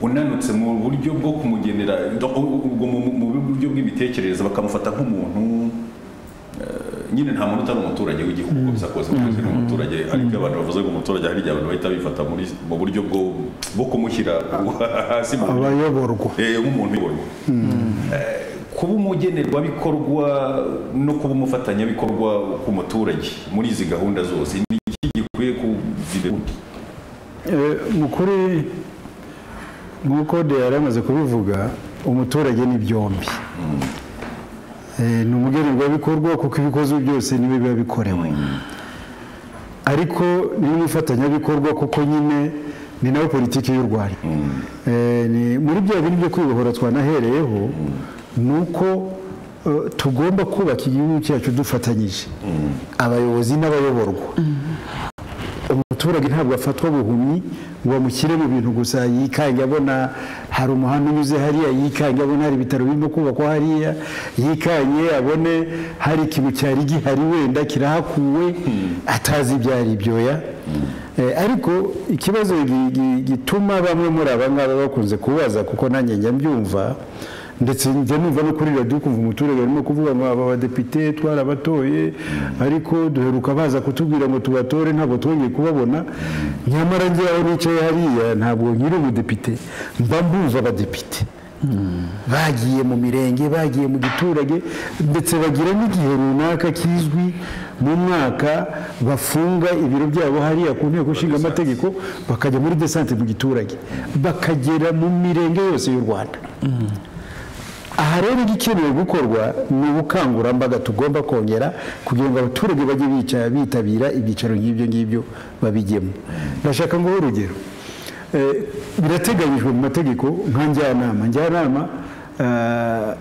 unanutse mu buryo bwo kumugenera mu buryo bw'imitekerereze, bakamufata nk'umuntu nyine nta muntu utari umuturage w'igihugu gusa kose umuturage, ariko abantu bavuze ngo umuturage hari igihe abantu bahita bifata mu buryo bwo kumushyira hasi abayoborwa nk'umuntu uyoborwa. Kuba umugenerwabikorwa no kuba umufatanyabikorwa ku muturage muri izi gahunda zose ni iki gikwiye kuzibera? Mukuri nk'uko yari amaze kubivuga, umuturage ni byombi. Ni umugenerwabikorwa kuko ibikorwa byose niwe biba bikorewe, ariko ni umufatanyabikorwa kuko nyine ni nawe politiki y'u Rwanda. Muri bya bintu byo kwibohora twanahereyeho ni uko tugomba kubaka igihugu cyacu dufatanyije, abayobozi n'abayoborwa. Umuturage ntabwo afatwa buhumyi ngo bamushyire mu bintu gusa yikange abona hari umuhanda unyuze hariya, yikange abona hari ibitaro birimo kubakwa hariya, yikange abone hari ikintu cyari gihari wenda kirahakuwe atazi ibyo ari byoya. Ariko ikibazo gituma bamwe muri aba ngaba bakunze kubaza, kuko nanjye njya mbyumva ndetse njya numva no kuri radiyo kumva umuturage arimo kuvuga ngo aba badepite twarabatoye ariko duheruka baza kutubwira ngo tubatore ntabwo twongeye kubabona. Nyamara njye aho nicaye hariya ntabwo nkiri umudepite, mba mbumva abadepite bagiye mu mirenge, bagiye mu giturage, ndetse bagira n'igihe runaka kizwi mu mwaka bafunga ibiro byabo hariya ku nteko ishinga amategeko, bakajya muri desante mu giturage, bakagera mu mirenge yose y'u Rwanda. Aha rero igikenewe gukorwa ni ubukangurambaga tugomba kongera kugira ngo abaturage bajye bitabira ibyicaro nk'ibyo ngibyo babigemo. Ndashaka ngo urugero, birateganyijwe mu mategeko nka njyanama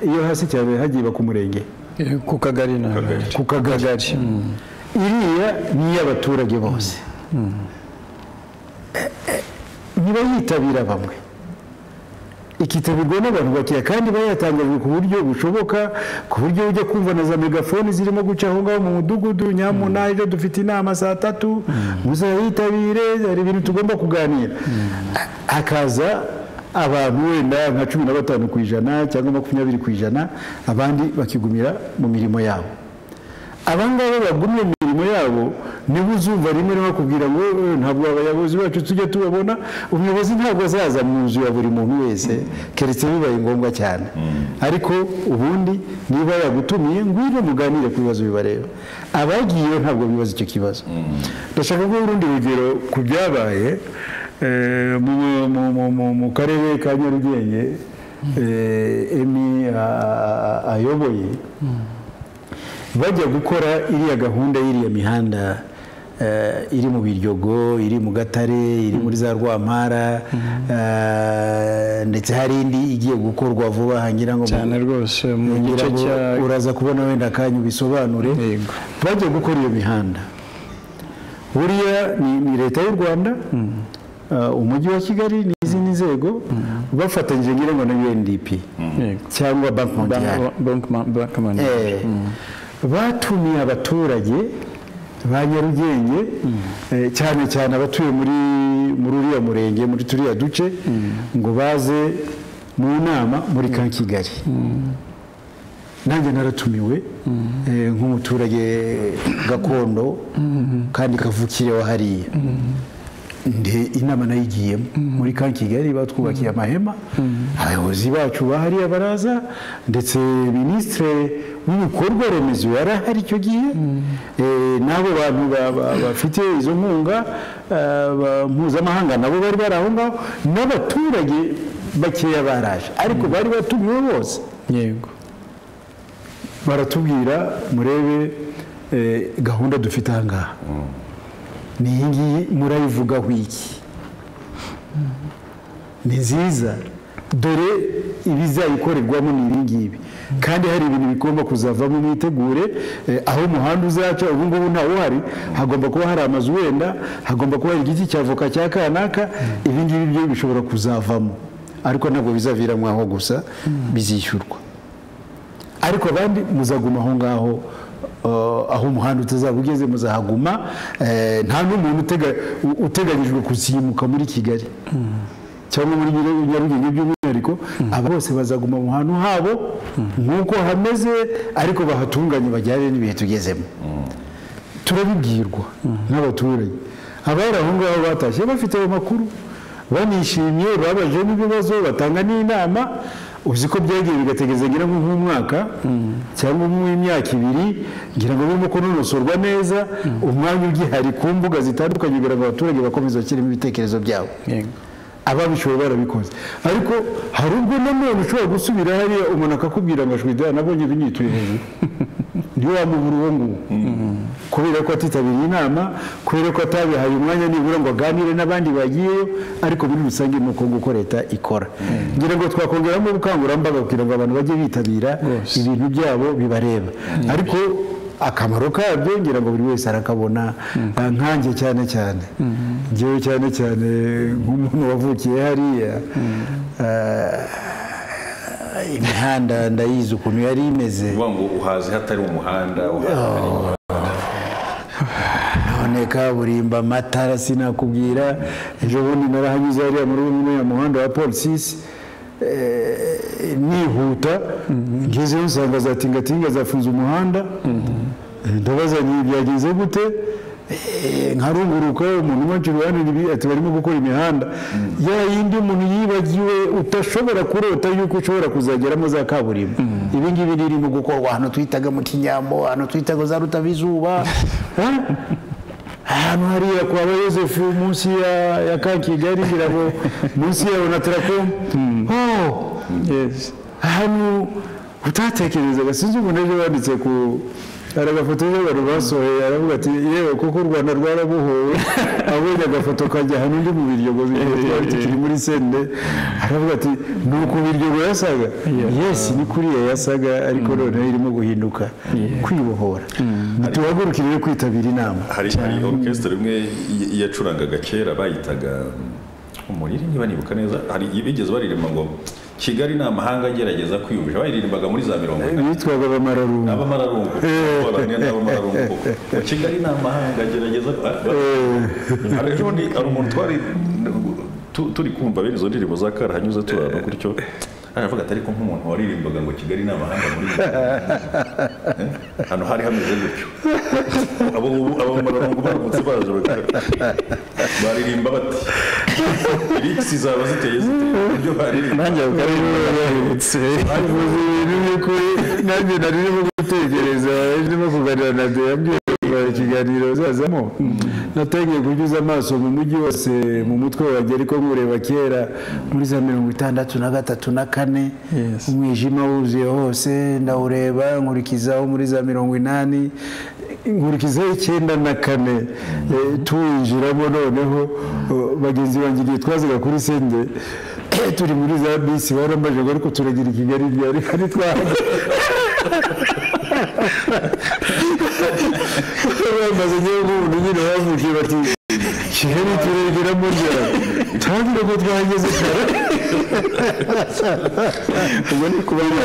iyo hasi cyane hagiye ku murenge, ku kagari iriya ni iy'abaturage bose. Niba yitabira bamwe, ikitabirwa n'abantu bakeya kandi bayatangajwe ku buryo bushoboka, ku buryo ujya kumva na za megafoni zirimo guca aho ngaho mu mudugudu, nyamuna ejo dufite inama saa 3 muzayitabire, hari ibintu tugomba kuganira. Hakaza abantu wenda nka 15% cyangwa 20%, abandi bakigumira mu mirimo yabo. Abangaba bagumye mu mirimo yabo niba uzumva rimwe no kubwira ngo ntabwo abayobozi bacu tujya tubabona. Umuyobozi ntabwo azaza mu nzu ya buri muntu wese keretse bibaye ngombwa cyane, ariko ubundi niba yagutumiye ngwino muganire ku bibazo bibareba. Abagiye ntabwo bibaza icyo kibazo. Ndashaka ko urundi rugero ku byabaye mu karere ka Nyarugenge Emi ayoboye, bajya gukora iriya gahunda y'iriya mihanda iri mu Biryogo, iri mu Gatare, iri muri za Rwampara, ndetse hari indi igiye gukorwa vuba hangira ngo cyane rwose mu gice cya uraza kubona wenda kanyu bisobanure. Bajya gukora iyo mihanda, buriya ni leta y'u Rwanda, umujyi wa Kigali n'izindi nzego bafatanyije ngira ngo na UNDP cyangwa Bank Mondiale, batumiye abaturage ba Nyarugenge, cyane cyane abatuye muri uriya murenge, muri turiya duce, ngo baze mu nama muri ka Kigali. Nanjye naratumiwe nk'umuturage gakondo kandi kavukire wa hariya. Inama nayigiyemo muri ka Kigali, batwubakiye amahema, abayobozi bacu bahariya baraza, ndetse minisitiri w'ibikorwa remezo yarahari icyo gihe, n'abo bantu bafite izo nkunga mpuzamahanga nabo bari bari aho ngaho, n'abaturage bakeya baraje, ariko bari batumiwe bose. Yego, baratubwira murebe gahunda dufite aha ngaha, ni iyi ngiyi murayivugaho iki? Ni nziza, dore ibizayikorerwamo ni ibi ngibi kandi hari ibintu bigomba kuzavamo mwitegure aho umuhanda uzaca ubu ngubu ntawo uhari hagomba kuba hari amazu wenda hagomba kuba hari igiti cy'avoka cya kanaka ibi ngibi byo bishobora kuzavamo ariko ntabwo bizaviramo aho gusa bizishyurwa ariko abandi muzaguma aho ngaho aho umuhanda utazaba ugeze muzahaguma nta n'umuntu uteganyijwe kuzimuka muri Kigali cyangwa muri Nyarugenge by'umwihariko aba bose bazaguma mu hantu habo nk'uko hameze ariko bahatunganye bajyane n'ibihe tugezemo turabibwirwa n'abaturage abari aho ngaho batashye bafite ayo makuru banishimye babaje n'ibibazo batanga n'inama uzi ko byagiye bigategeza ngira nk'umwaka cyangwa imyaka ibiri ngira ngo birimo kunonosorwa neza umwanya ugihari ku mbuga zitandukanye kugira ngo abaturage bakomeze bashyiremo ibitekerezo byabo ababishoboye barabikoze ariko hari ubwo nanone ushobora gusubira hariya umuntu akakubwira ngo ashwida nabonye binyituye hejuru niyo wamubura uwo nguwo kubera ko atitabiriye inama kubera ko atabihaye umwanya nibura ngo aganire n'abandi bagiyeyo ariko muri rusange ni uko nguko leta ikora ngira ngo twakongeramo ubukangurambaga kugira ngo abantu bajye bitabira ibintu byabo bibareba ariko akamaro kabyo ngira ngo buri wese arakabona nkanjye cyane cyane ngewe cyane cyane nk'umuntu wavukiye hariya imihanda ndayizi ukuntu yari imeze ngo uhaze hatari umuhanda none kaburimbo amatara sinakubwira ejo bundi narahanyuze hariya muri umwe muhanda wa Polisi nihuta ngezeyo nsanga za tingatinga zafunze umuhanda ndabaza byagenze gute nkarunguruka umuntu umwe iruhande ati barimo gukora imihanda yindi umuntu yibagiwe utashobora kurota yuko ushobora kuzageramo za kaburimbo ibi ngibi ririmo gukorwa hano twitaga mu Kinyambo hano twitaga za Rutabizuba ahantu hariya kwa Yozefu munsi ya Kigali ngira ngo munsi ya Onatracom ahantu utatekerezaga sinzi umuntu ejo banditse ku hari agafoto y'abantu basohoye aravuga ati yewe kuko u Rwanda rwarabuhowe abonye agafoto kajya hano undi mu Biryogo kiri muri Sende aravuga ati ni uko Biryogo yasaga yes ni kuriya yasaga ariko none irimo guhinduka kwibohora ntitubagurukire kwitabira inama hari orchestre imwe yacurangaga kera bayitaga umuriri niba nibuka neza hari bigeze baririmba ngo Kigali ni amahanga agerageza kwiyumvisha baririmbaga muri za 40 bitwaga abamararungu Kigali ni amahanga agerageza ejo bundi ari umuntu twari turi kumva bene izo ndirimbo za Karahanyuze turana gutyo aravuga ati ariko nk'umuntu waririmbaga ngo Kigali ni amahanga muri hano hari hameze gutyo abamararungu baramutse baje baririmba bati iriksi zaba ziteye uburyo baririmba nanjye ukaributse avuze ibintu biko nanjye narimo gutekereza ndimo kuganira na Deyabye ikiganiro zazamo natangiye kunyuza amaso mu mujyi wose mu mutwe wanjye ariko nkureba kera muri za 63 na 4 umwijima wuzuye hose ndawureba nkurikizaho muri za 80 nkurikizaho 9 na 4 tuwinjiramo noneho bagenzi banjye igihe twazaga kuri Sende turi muri za bisi baramaje ariko turagira Kigali byari kandi twahaga bamaze n'umuntu nyine bavugiye bati Kigali turegera mu ryaro tangira ko twageze kare ubwo ni kubona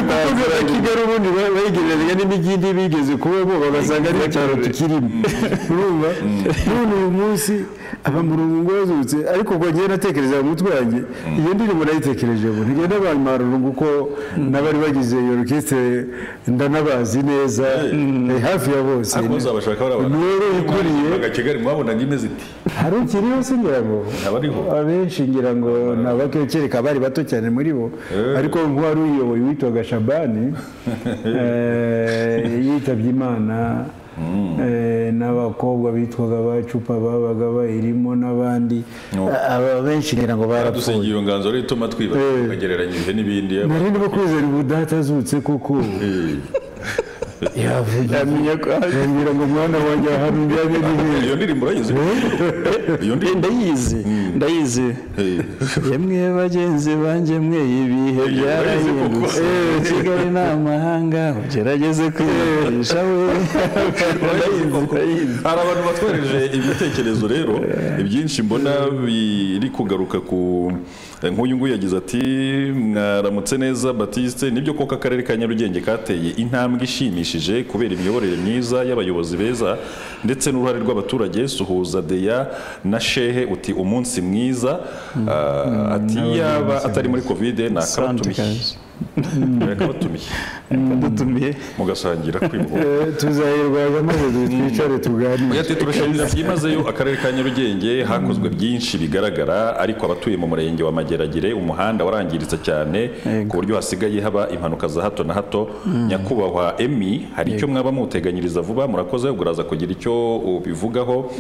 Kigali ubundi bayigereranya n'imigindi bigeze kubamo bagasanga ari cyaro tukirimo urumva none uyu munsi abamurungu wazutse ariko ngo ngiye natekereza mu mutwe wanjye iyo ndirimbo nayitekereje ubu ntigenda bamarungu ko nabari bagize iyo orchestre ndanabazi neza hafi ya bose abashaka barabona ikuriye Kigali mwabonaga imeze iti hari ukiriho singira ngo abariho abenshi ngira ngo nabakereka bari bato cyane muri bo ariko nk'uwari uyoboye witwaga Shabani yitabye Imana n'abakobwa bitwaga bacupa babaga bayirimo n'abandi benshi ngira ngo barapfuye iyo nganzo rero ituma twibagereranyije n'ibindi nari ndimo kwizera ubudatazutse kuko yamenya ko ngira ngo mwana wanjye hano byabe n'ibindi iyo ndirimbo urayizi iyo ndirimbo ndayizi ndayizi yemwe bagenzi banjye mwe ibihe byarahindutse Kigali ni amahanga ugerageze kwihisha we. Hari abantu batwereje ibitekerezo rero ibyinshi mbona biri kugaruka ku nk'uyu nguyu yagize ati mwaramutse neza Baptiste, nibyo koko akarere ka Nyarugenge kateye intambwe ishimishije kubera imiyoborere myiza y'abayobozi beza ndetse n'uruhare rw'abaturage. Suhuza Deya na Shehe uti umunsi mwiza. Ati yaba atari muri covid dutumiye mugasangira kwibuka tuzahirwa maze twicare tuganire. Turashimira byimazeyo akarere ka Nyarugenge hakozwe byinshi bigaragara, ariko abatuye mu murenge wa Mageragere umuhanda warangiritse cyane ku buryo hasigaye haba impanuka za hato na hato. Nyakubahwa Emi, hari icyo mwaba muteganyiriza vuba? Murakoze, uguraza kugira icyo ubivugaho.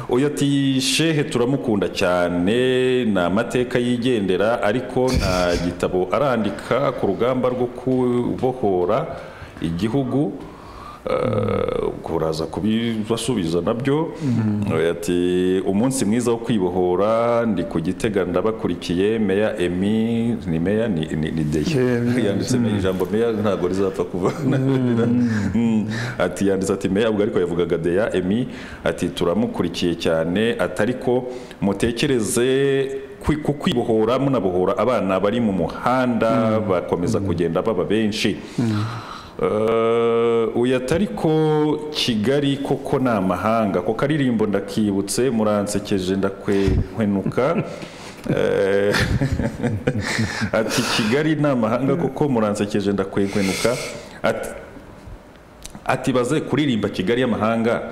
Uyu ati Shehe turamukunda cyane, na amateka yigendera ariko nta gitabo arandika ku rugamba rwo kubohora igihugu. Kuraza kubibasubiza nabyo. Ati umunsi mwiza wo kwibohora, ndi ku Gitega ndabakurikiye. Meya Emi, ni Meya ni Deya yanditse ijambo Meya ntabwo rizapfa kuva. Ati yanditse ati Meya, ubwo ariko yavugaga Deya Emi. Ati turamukurikiye cyane, atariko mutekereze ku kwibohora munabohora abana bari mu muhanda bakomeza kugenda baba benshi. Uyu atariko Kigali koko ni amahanga, ko karirimbo ndakibutse muransekeje ndakwenuka. Ati Kigali ni amahanga koko muransekeje ndakwenuka. Ati baze kuririmba Kigali y'amahanga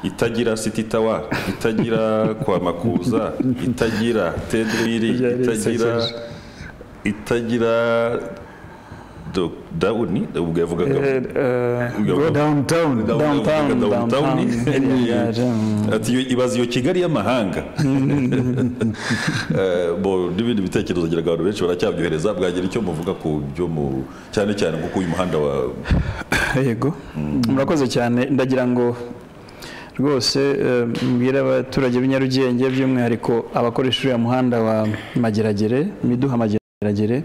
itagira City Tower, itagira kwa Makuza, itagira Tedriri, itagira Dawuni, ubwo yavugaga downtown. Ati ibaze iyo Kigali y'amahanga. Bo n'ibindi bitekerezo gira abantu benshi baracyabyohereza. Bwagira icyo muvuga ku byo cyane cyane kuko uyu muhanda wa yego. Murakoze cyane, ndagira ngo rwose mbwira abaturage b'Inyarugenge by'umwihariko abakoresha uyu muhanda wa Mageragere, Miduha Mageragere,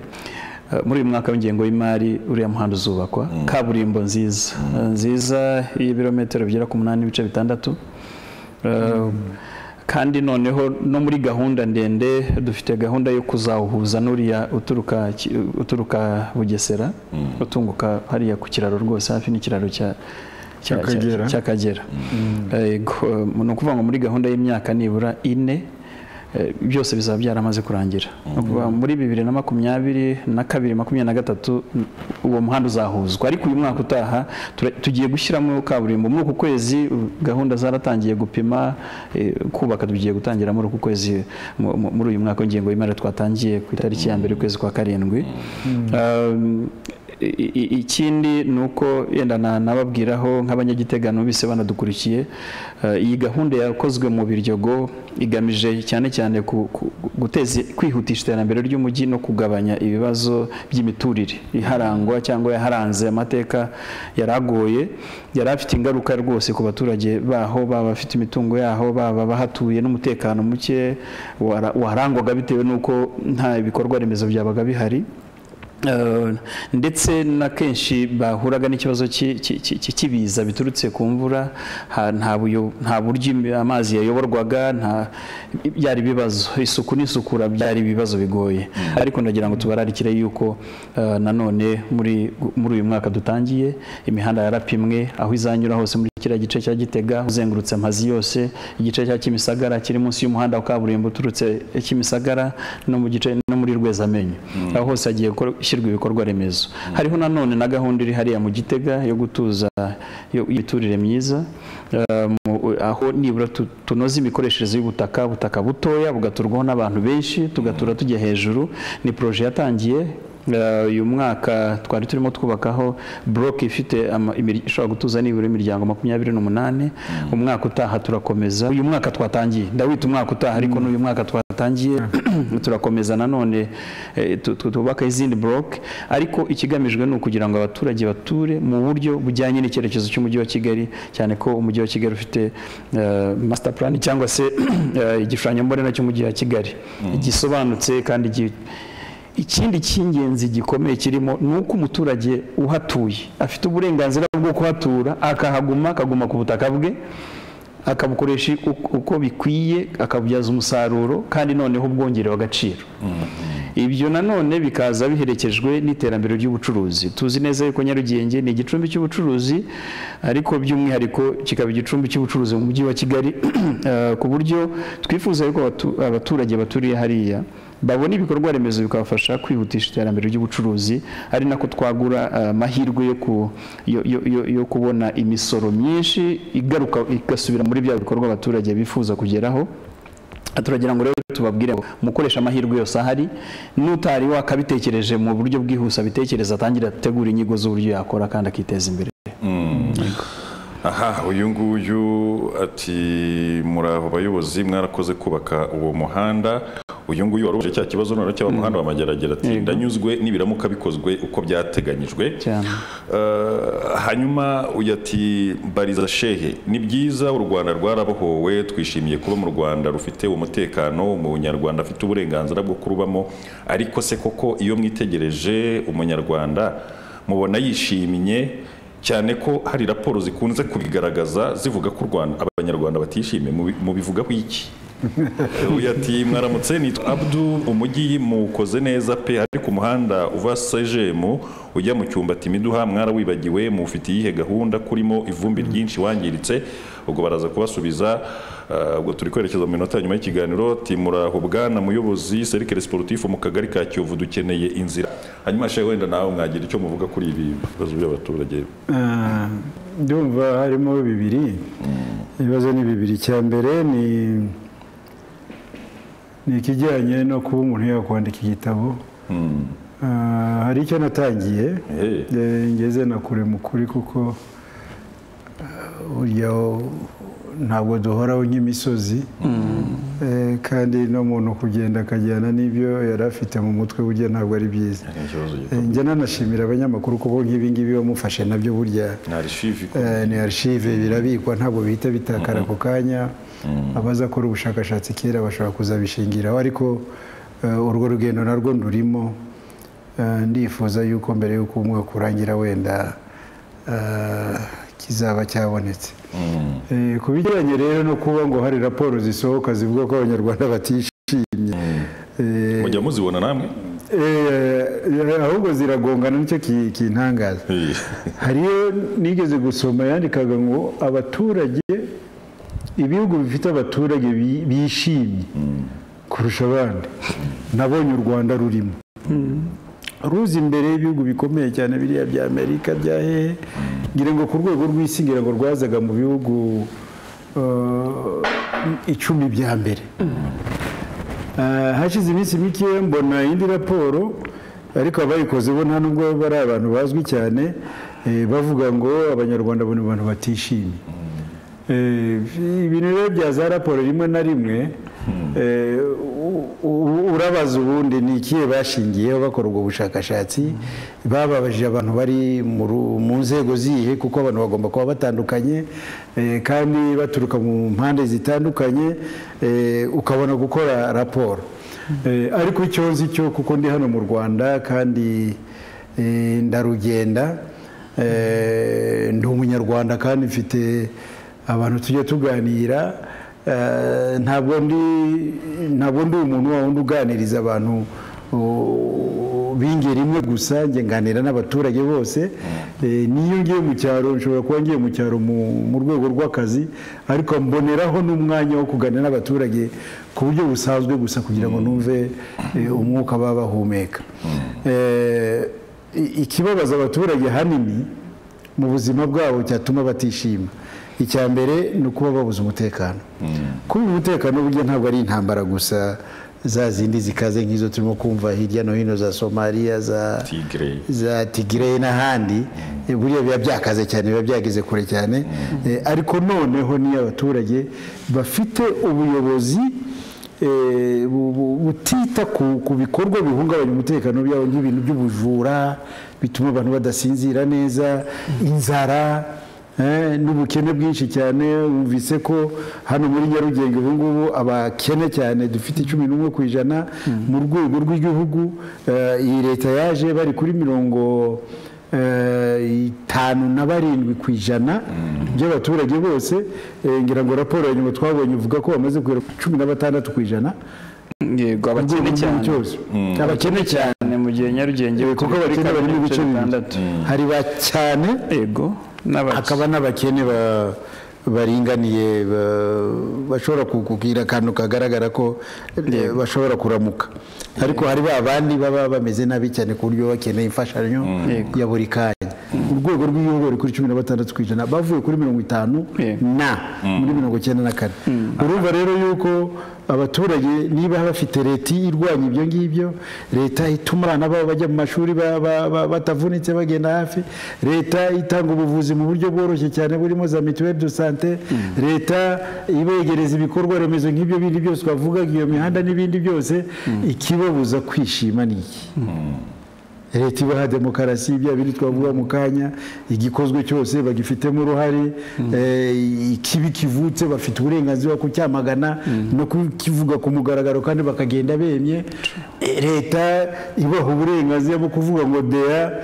muri uyu mwaka w'ingengo y'imari uriya muhanda uzubakwa. Kaburimbo nziza y'ibirometero bigera ku 8.6, kandi noneho no muri gahunda ndende dufite gahunda yo kuzawuhuza n'uriya uturuka Bugesera utunguka hariya ku kiraro rwose hafi n'ikiraro cy'Akagera. Ni ukuvuga ngo muri gahunda y'imyaka nibura 4 byose bizaba byaramaze kurangira. Muri 2022-2023 uwo muhanda uzahuzwa, ariko uyu mwaka utaha tugiye gushyiramo kaburimbo. Muri uku kwezi gahunda zaratangiye gupima kubaka, tugiye gutangira muri uku kwezi, muri uyu mwaka w'ingengo y'imari twatangiye ku itariki ya mbere y'ukwezi kwa 7. Ikindi nuko yenda nababwiraho nk'abanyagitega bise banadukurikiye, iyi gahunda yakozwe mu Biryogo igamije cyane cyane kwihutisha iterambere ry'umujyi no kugabanya ibibazo by'imiturire iharangwa cyangwa yaharanze amateka yaragoye, yarafite ingaruka rwose ku baturage baho, baba bafite imitungo yaho, baba bahatuye, n'umutekano muke warangwaga bitewe nuko nta bikorwa remezo byabaga bihari. Ndetse na kenshi bahuraga n'ikibazo cy'ibiza biturutse ku mvura, nta buryo amazi yayoborwaga, byari ibibazo, isuku n'isukura byari ibibazo bigoye. Ariko ndagira ngo tubararikire yuko nanone muri uyu mwaka dutangiye imihanda yarapimwe, aho izanyura hose muri kiriya gice cya Gitega uzengurutse amazi yose, igice cya Kimisagara kiri munsi y'umuhanda wa kaburimbo uturutse Kimisagara no mu gice no muri Rwezamenyo, aho hose hagiye gushyirwa ibikorwa remezo. Hariho nanone na gahunda iri hariya mu Gitega yo gutuza imiturire myiza, aho nibura tunoza imikoreshereze y'ubutaka butoya bugaturwaho n'abantu benshi, tugatura tujya hejuru. Ni projet yatangiye uyu mwaka, twari turimo twubakaho block ifite ishobora gutuza nibura imiryango 28. Umwaka utaha turakomeza. Uyu mwaka twatangiye, ndawita umwaka utaha, ariko n'uyu mwaka twatangiye turakomeza nanone tubaka izindi block, ariko ikigamijwe ni ukugira ngo abaturage bature mu buryo bujyanye n'icyerekezo cy'umujyi wa Kigali, cyane ko umujyi wa Kigali ufite master plan cyangwa se igishushanyo mbonera cy'umujyi wa Kigali gisobanutse kandi ikindi cy'ingenzi gikomeye kirimo ni uko umuturage uhatuye afite uburenganzira bwo kuhatura, akaguma ku butaka bwe, akabukoresha uko bikwiye, akabyaza umusaruro kandi noneho ubwongerewe agaciro. Ibyo nanone bikaza biherekejwe n'iterambere ry'ubucuruzi. Tuzi neza yuko Nyarugenge ni igicumbi cy'ubucuruzi, ariko by'umwihariko kikaba igicumbi cy'ubucuruzi mu mujyi wa Kigali, ku buryo twifuza yuko abaturage baturiye hariya babona ibikorwa remezo bikabafasha kwihutisha iterambere ry'ubucuruzi, ari nako twagura amahirwe yo kubona imisoro myinshi igaruka igasubira muri bya bikorwa abaturage bifuza kugeraho. Turagira ngo rero tubabwire ngo mukoresha amahirwe yose ahari, n'utari wakabitekereje mu buryo bwihuse abitekereza, atangira ategura inyigo z'uburyo yakora kandi akiteza imbere. Aha, uyu nguyu ati muraho bayobozi, mwarakoze kubaka uwo muhanda. Uyu nguyu waruje cya kibazo none cy'aba muhanda wa Mageragere ati ndanyuzwe n'ibiramuka bikozwe uko byateganyijwe. Hanyuma uyu ati Bariza Shehe, ni byiza u Rwanda rwarabohowe, twishimiye kuba mu Rwanda rufite umutekano, umunyarwanda afite uburenganzira bwo kurubamo, ariko se koko iyo mwitegereje umunyarwanda mubona yishimye, cyane ko hari raporo zikunze kubigaragaza zivuga ko abanyarwanda batishimiye, mubivugaho iki? Uyati mwaramutse, nitwa Abdu, umujyi mukoze neza pe, ariko umuhanda uva Sejemu ujya mu Cyumbati Miduha mwarawibagiwe, mufite iyihe gahunda? Kurimo ivumbi ryinshi wangiritse. Ubwo baraza kubasubiza, ubwo turi kwerekeza mu minota nyuma y'ikiganiro. Timuraho bwana muyobozi, Cercle Sportif mu kagari ka Kiyovu dukeneye inzira. Hanyuma shehe, wenda nawe mwagira icyo muvuga kuri ibi bibazo by'abaturage? Ndumva harimo bibiri, ibibazo ni bibiri. Cya mbere ni ikijyanye no kuba umuntu yakwandika igitabo. Hari icyo natangiye ngeze na kure mu kuri, kuko ntabwo duhoraho nk'imisozi, kandi no muntu kugenda akajyana n'ibyo yari afite mu mutwe burya ntabwo ari byiza. Njye nanashimira abanyamakuru kuko nk'ibi ngibi bamufashe nabyo burya ni archive, birabikwa ntabwo bihita bitakara ako kanya. Abazakora ubushakashatsi kera bashobora kuzabishingiraho, ariko urwo rugendo narwo ndurimo. Ndifuza yuko mbere yuko umwaka urangira wenda kizaba cyabonetse. Ku bijyanye rero no kuba ngo hari raporo zisohoka zivuga ko abanyarwanda batishimye, mujya muzibona namwe? Ahubwo ziragongana, nicyo kintangaza. Hariyo nigeze gusoma yandikaga ngo abaturage, ibihugu bifite abaturage bishimye kurusha abandi, nabonye u Rwanda rurimo. Ruzi imbere y'ibihugu bikomeye cyane biriya bya Amerika bya hehe, ngira ngo ku rwego rw'isi ngira ngo rwazaga mu bihugu 10 bya mbere. Hashize iminsi mike mbona indi raporo, ariko abayikoze bo nta nubwo bari abantu bazwi cyane, bavuga ngo abanyarwanda bo ni abantu batishimye. Ibintu rero bya za raporo rimwe na rimwe urabaza ubundi ni ikihe bashingiyeho bakora ubwo bushakashatsi, bababajije abantu bari mu nzego zihe, kuko abantu bagomba kuba batandukanye kandi baturuka mu mpande zitandukanye, ukabona gukora raporo. Ariko icyo nzi cyo, kuko ndi hano mu Rwanda kandi ndarugenda, ndi umunyarwanda kandi mfite abantu tujya tuganira, ntabwo ndi umuntu wundi uganiriza abantu b'ingeri imwe gusa. Njye nganira n'abaturage bose, niyo ngiye mu cyaro, nshobora kuba ngiye mu cyaro mu rwego rw'akazi, ariko mboneraho n'umwanya wo kuganira n'abaturage ku buryo busanzwe gusa, kugira ngo numve umwuka baba bahumeka. Ikibabaza abaturage hanini mu buzima bwabo cyatuma batishima, icya mbere ni ukuba babuze umutekano. Kuba umutekano burya ntabwo ari intambara gusa, za zindi zikaze nk'izo turimo kumva hirya no hino, za Somalia, za Tigray n'ahandi, burya biba byakaze cyane, biba byageze kure cyane. Ariko noneho ni abaturage bafite ubuyobozi butita ku bikorwa bihungabanya umutekano byabo nk'ibintu by'ubujura bituma abantu badasinzira neza, inzara n'ubukene bwinshi cyane. Wumvise ko hano muri Nyarugenge ubu ngubu abakene cyane dufite 11% mu rwego rw'igihugu. Iyi leta yaje bari kuri 57% by'abaturage bose. Ngira ngo raporo ya nyuma twabonye uvuga ko bamaze kugera 16%. Yego, abakene cyane mu gihe Nyarugenge kuko abakene bari mu bice 6 hari ba cyane, yego, hakaba n'abakene baringaniye bashobora kugira akantu kagaragara ko bashobora kuramuka, ariko hari abandi baba bameze nabi cyane ku buryo bakeneye imfashanyo ya buri kanya. Urwego rw'igihugu ruri kuri 16% bavuye kuri 50 muri 94. Urumva rero yuko abaturage niba bafite leta irwanya ibyo ngibyo, leta ituma abana babo bajya mu mashuri batavunitse bagenda hafi, leta itanga ubuvuzi mu buryo bworoshye cyane burimo za mituelle de santé, leta ibegereza ibikorwa remezo nk'ibyo bindi byose twavuga, iyo mihanda n'ibindi byose, ikibabuza kwishima niki? Leta ibaha demokarasi, ibya bindi twavuga mu kanya, igikozwe cyose bagifitemo uruhare, ikibi kivutse bafite uburenganzira bwo kucyamagana no kukivuga ku mugaragaro kandi bakagenda bemye. Leta ibaha uburenganzira bwo kuvuga ngo deya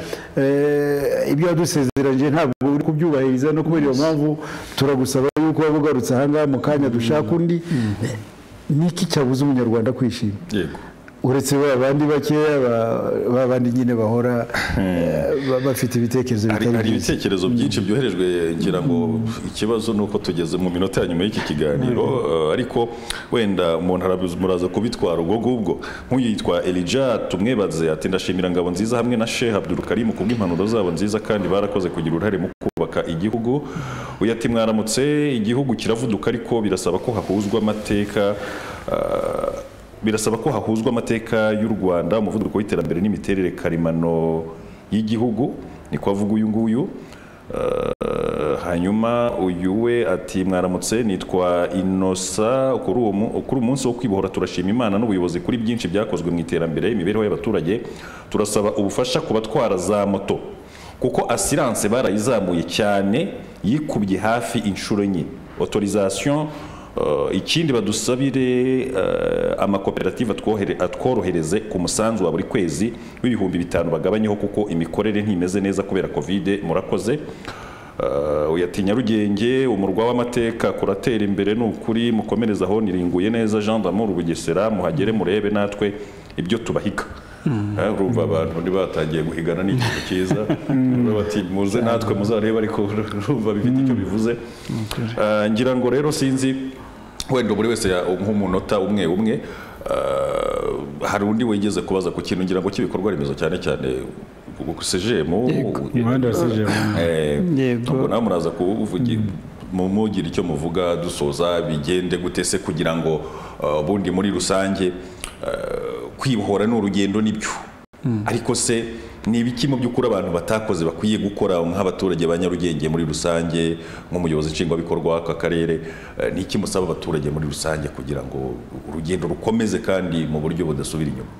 ibyo yadusezeranje ntabwo uri kubyubahiriza, no kubera iyo mpamvu turagusaba yuko wabugarutse ahangaha mu kanya dushaka undi. Niki cyabuze umunyarwanda kwishima? Yego, uretse babandi bakeya babandi nyine bahora bafite ibitekerezo bitari. Hari ibitekerezo byinshi byoherejwe, ngira ngo ikibazo nuko tugeze mu minota ya nyuma y'iki kiganiro, ariko wenda umuntu muraza kubitwara ubwo ngubwo. Nk'uyu yitwa Elijah tumwebaze ati ndashimira Ngabonziza hamwe na Sheikh Abdul Karim kubw'impanuro zabo nziza kandi barakoze kugira uruhare mu kubaka igihugu. Uyu ati mwaramutse, igihugu kiravuduka ariko birasaba ko hahuzwa amateka y'u Rwanda, umuvuduko w'iterambere n'imiterere karemano y'Igihugu, niko avuga uyu nguyu. Hanyuma uyu we ati mwaramutse, nitwa Inosa, kuri umunsi wo kwibohora turashima Imana n'ubuyobozi kuri byinshi byakozwe mu iterambere imibereho y'abaturage. Turasaba ubufasha ku batwara za moto kuko assurance barayizamuye cyane, yikubye hafi inshuro enye. Autorisation, ikindi badusabire amakoperative atworohereze ku musanzu wa buri kwezi w'ibihumbi 5 bagabanyeho kuko imikorere ntimeze neza kubera Covid. Murakoze. Uyati Nyarugenge umurwa w'amateka kuratera imbere n'ukuri, mukomereza aho niringuye neza. Jean d'Amour Bugesera, muhagere murebe natwe ibyo tubahiga. Urumva abantu ntibatangiye guhigana n'ikintu cyiza, bati muze natwe muzareba, ariko urumva bifite icyo bivuze. Ngira ngo rero sinzi wenda buri wese nk'umunota umwe, hari undi wigeze kubaza ku kintu ngira ngo cy'ibikorwa remezo cyane cyane ku CGM, umuhanda wa CGM. Yego, nawe muraza kuvugira mugira icyo muvuga dusoza, bigende gutese kugira ngo bundi muri rusange kwibohora n'urugendo nibyo, ariko se ni ibiki mu by'ukuri abantu batakoze bakwiye gukora nk'abaturage ba Nyarugenge muri rusange, nk'umuyobozi nshingwabikorwa w'aka karere, ni iki musaba abaturage muri rusange kugira ngo urugendo rukomeze kandi mu buryo budasubira inyuma?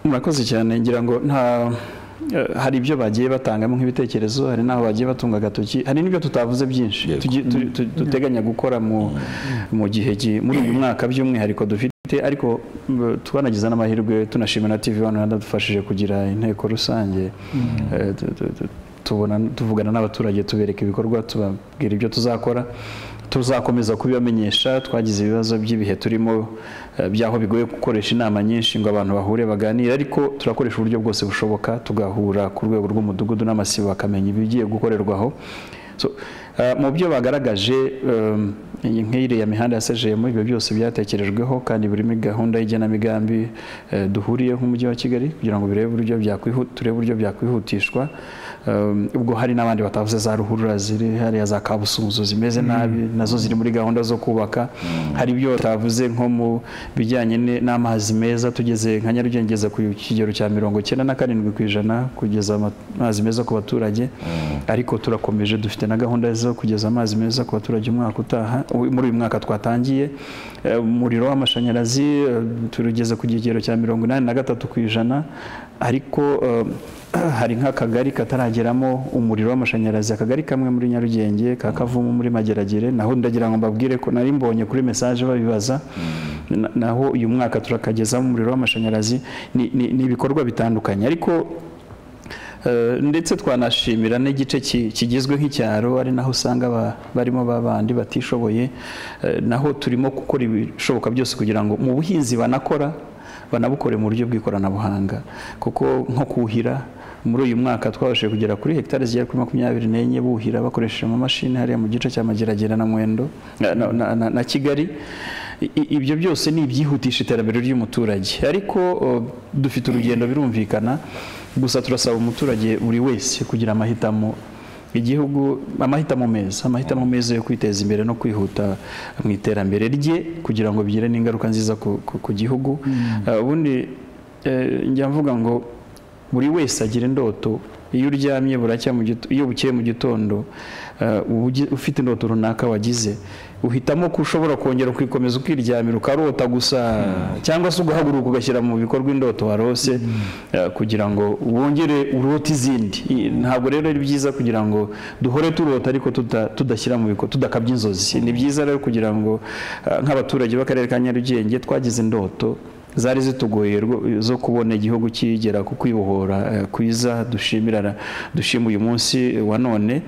Murakoze cyane. Ngira ngo hari ibyo bagiye batangamo nk'ibitekerezo, hari n'aho bagiye batunga agatoki, hari n'ibyo tutavuze byinshi duteganya gukora mu gihe muri uyu mwaka by'umwihariko dufite, ariko twanagize n'amahirwe tunashima na TV1 yadufashije kugira inteko rusange, tuvugana n'abaturage tubereka ibikorwa, tubabwira ibyo tuzakora, tuzakomeza kubibamenyesha. Twagize ibibazo by'ibihe turimo byaho bigoye gukoresha inama nyinshi ngo abantu bahure baganire, ariko turakoresha uburyo bwose bushoboka, tugahura ku rwego rw'umudugudu n'amasibo bakamenya ibigiye gukorerwaho. Mu byo bagaragaje nk'iriya mihanda ya CGM, ibyo byose byatekerejweho kandi buri muri gahunda y'igenamigambi duhuriye nk'umujyi wa Kigali kugira ngo turebe uburyo byakwihutishwa. ubwo hari n'abandi batavuze za ruhurura ziri hariya za Kabusunzu zimeze nabi nazo ziri muri gahunda zo kubaka. Hari ibyo batavuze nko mu bijyanye n'amazi meza, tugeze nka Nyarugenge ku kigero cya 97% kugeza amazi meza ku baturage, ariko turakomeje dufite na gahunda zo kugeza amazi meza ku baturage umwaka utaha. Muri uyu mwaka twatangiye umuriro w'amashanyarazi turugeze ku kigero cya 83%, ariko hari nk'akagari katarageramo umuriro w'amashanyarazi, akagari kamwe muri Nyarugenge ka Kavumu muri Mageragere, naho ndagira ngo mbabwire ko nari mbonye kuri message babibaza, naho uyu mwaka turakagezamo umuriro w'amashanyarazi. Ni ibikorwa bitandukanye, ariko ndetse twanashimira n'igice kigizwe nk'icyaro, ari naho usanga barimo babandi batishoboye, naho turimo gukora ibishoboka byose kugira ngo mu buhinzi banabukore mu buryo bw'ikoranabuhanga, kuko nko kuhira muri uyu mwaka twabashije kugera kuri hegitari zigera kuri 24 buhira bakoresheje amamashini hariya mu gice cya Mageragere na Mwendo na Kigali. Ibyo byose ni ibyihutisha iterambere ry'umuturage, ariko dufite urugendo birumvikana, gusa turasaba umuturage buri wese kugira amahitamo amahitamo meza yo kwiteza imbere no kwihuta mu iterambere rye, kugira ngo bigire n'ingaruka nziza ku gihugu. Ubundi njya mvuga ngo buri wese agira indoto. Iyo uryamye iyo bukeye mu gitondo ufite indoto runaka wagize, uhitamo ko ushobora kongera ukikomeza ukiryamira ukarota gusa, cyangwa se ugahaguruka ugashyira mu bikorwa indoto warose, kugira ngo wongere urote izindi. Ntabwo rero ari byiza kugira ngo duhore turota ariko tudashyira mu bikorwa, tudakabya inzozi. Ni byiza rero kugira ngo nk'abaturage b'akarere ka Nyarugenge twagize indoto zari zitugoye zo kubona igihugu kigera ku kwibohora kwiza. Dushima uyu munsi wa none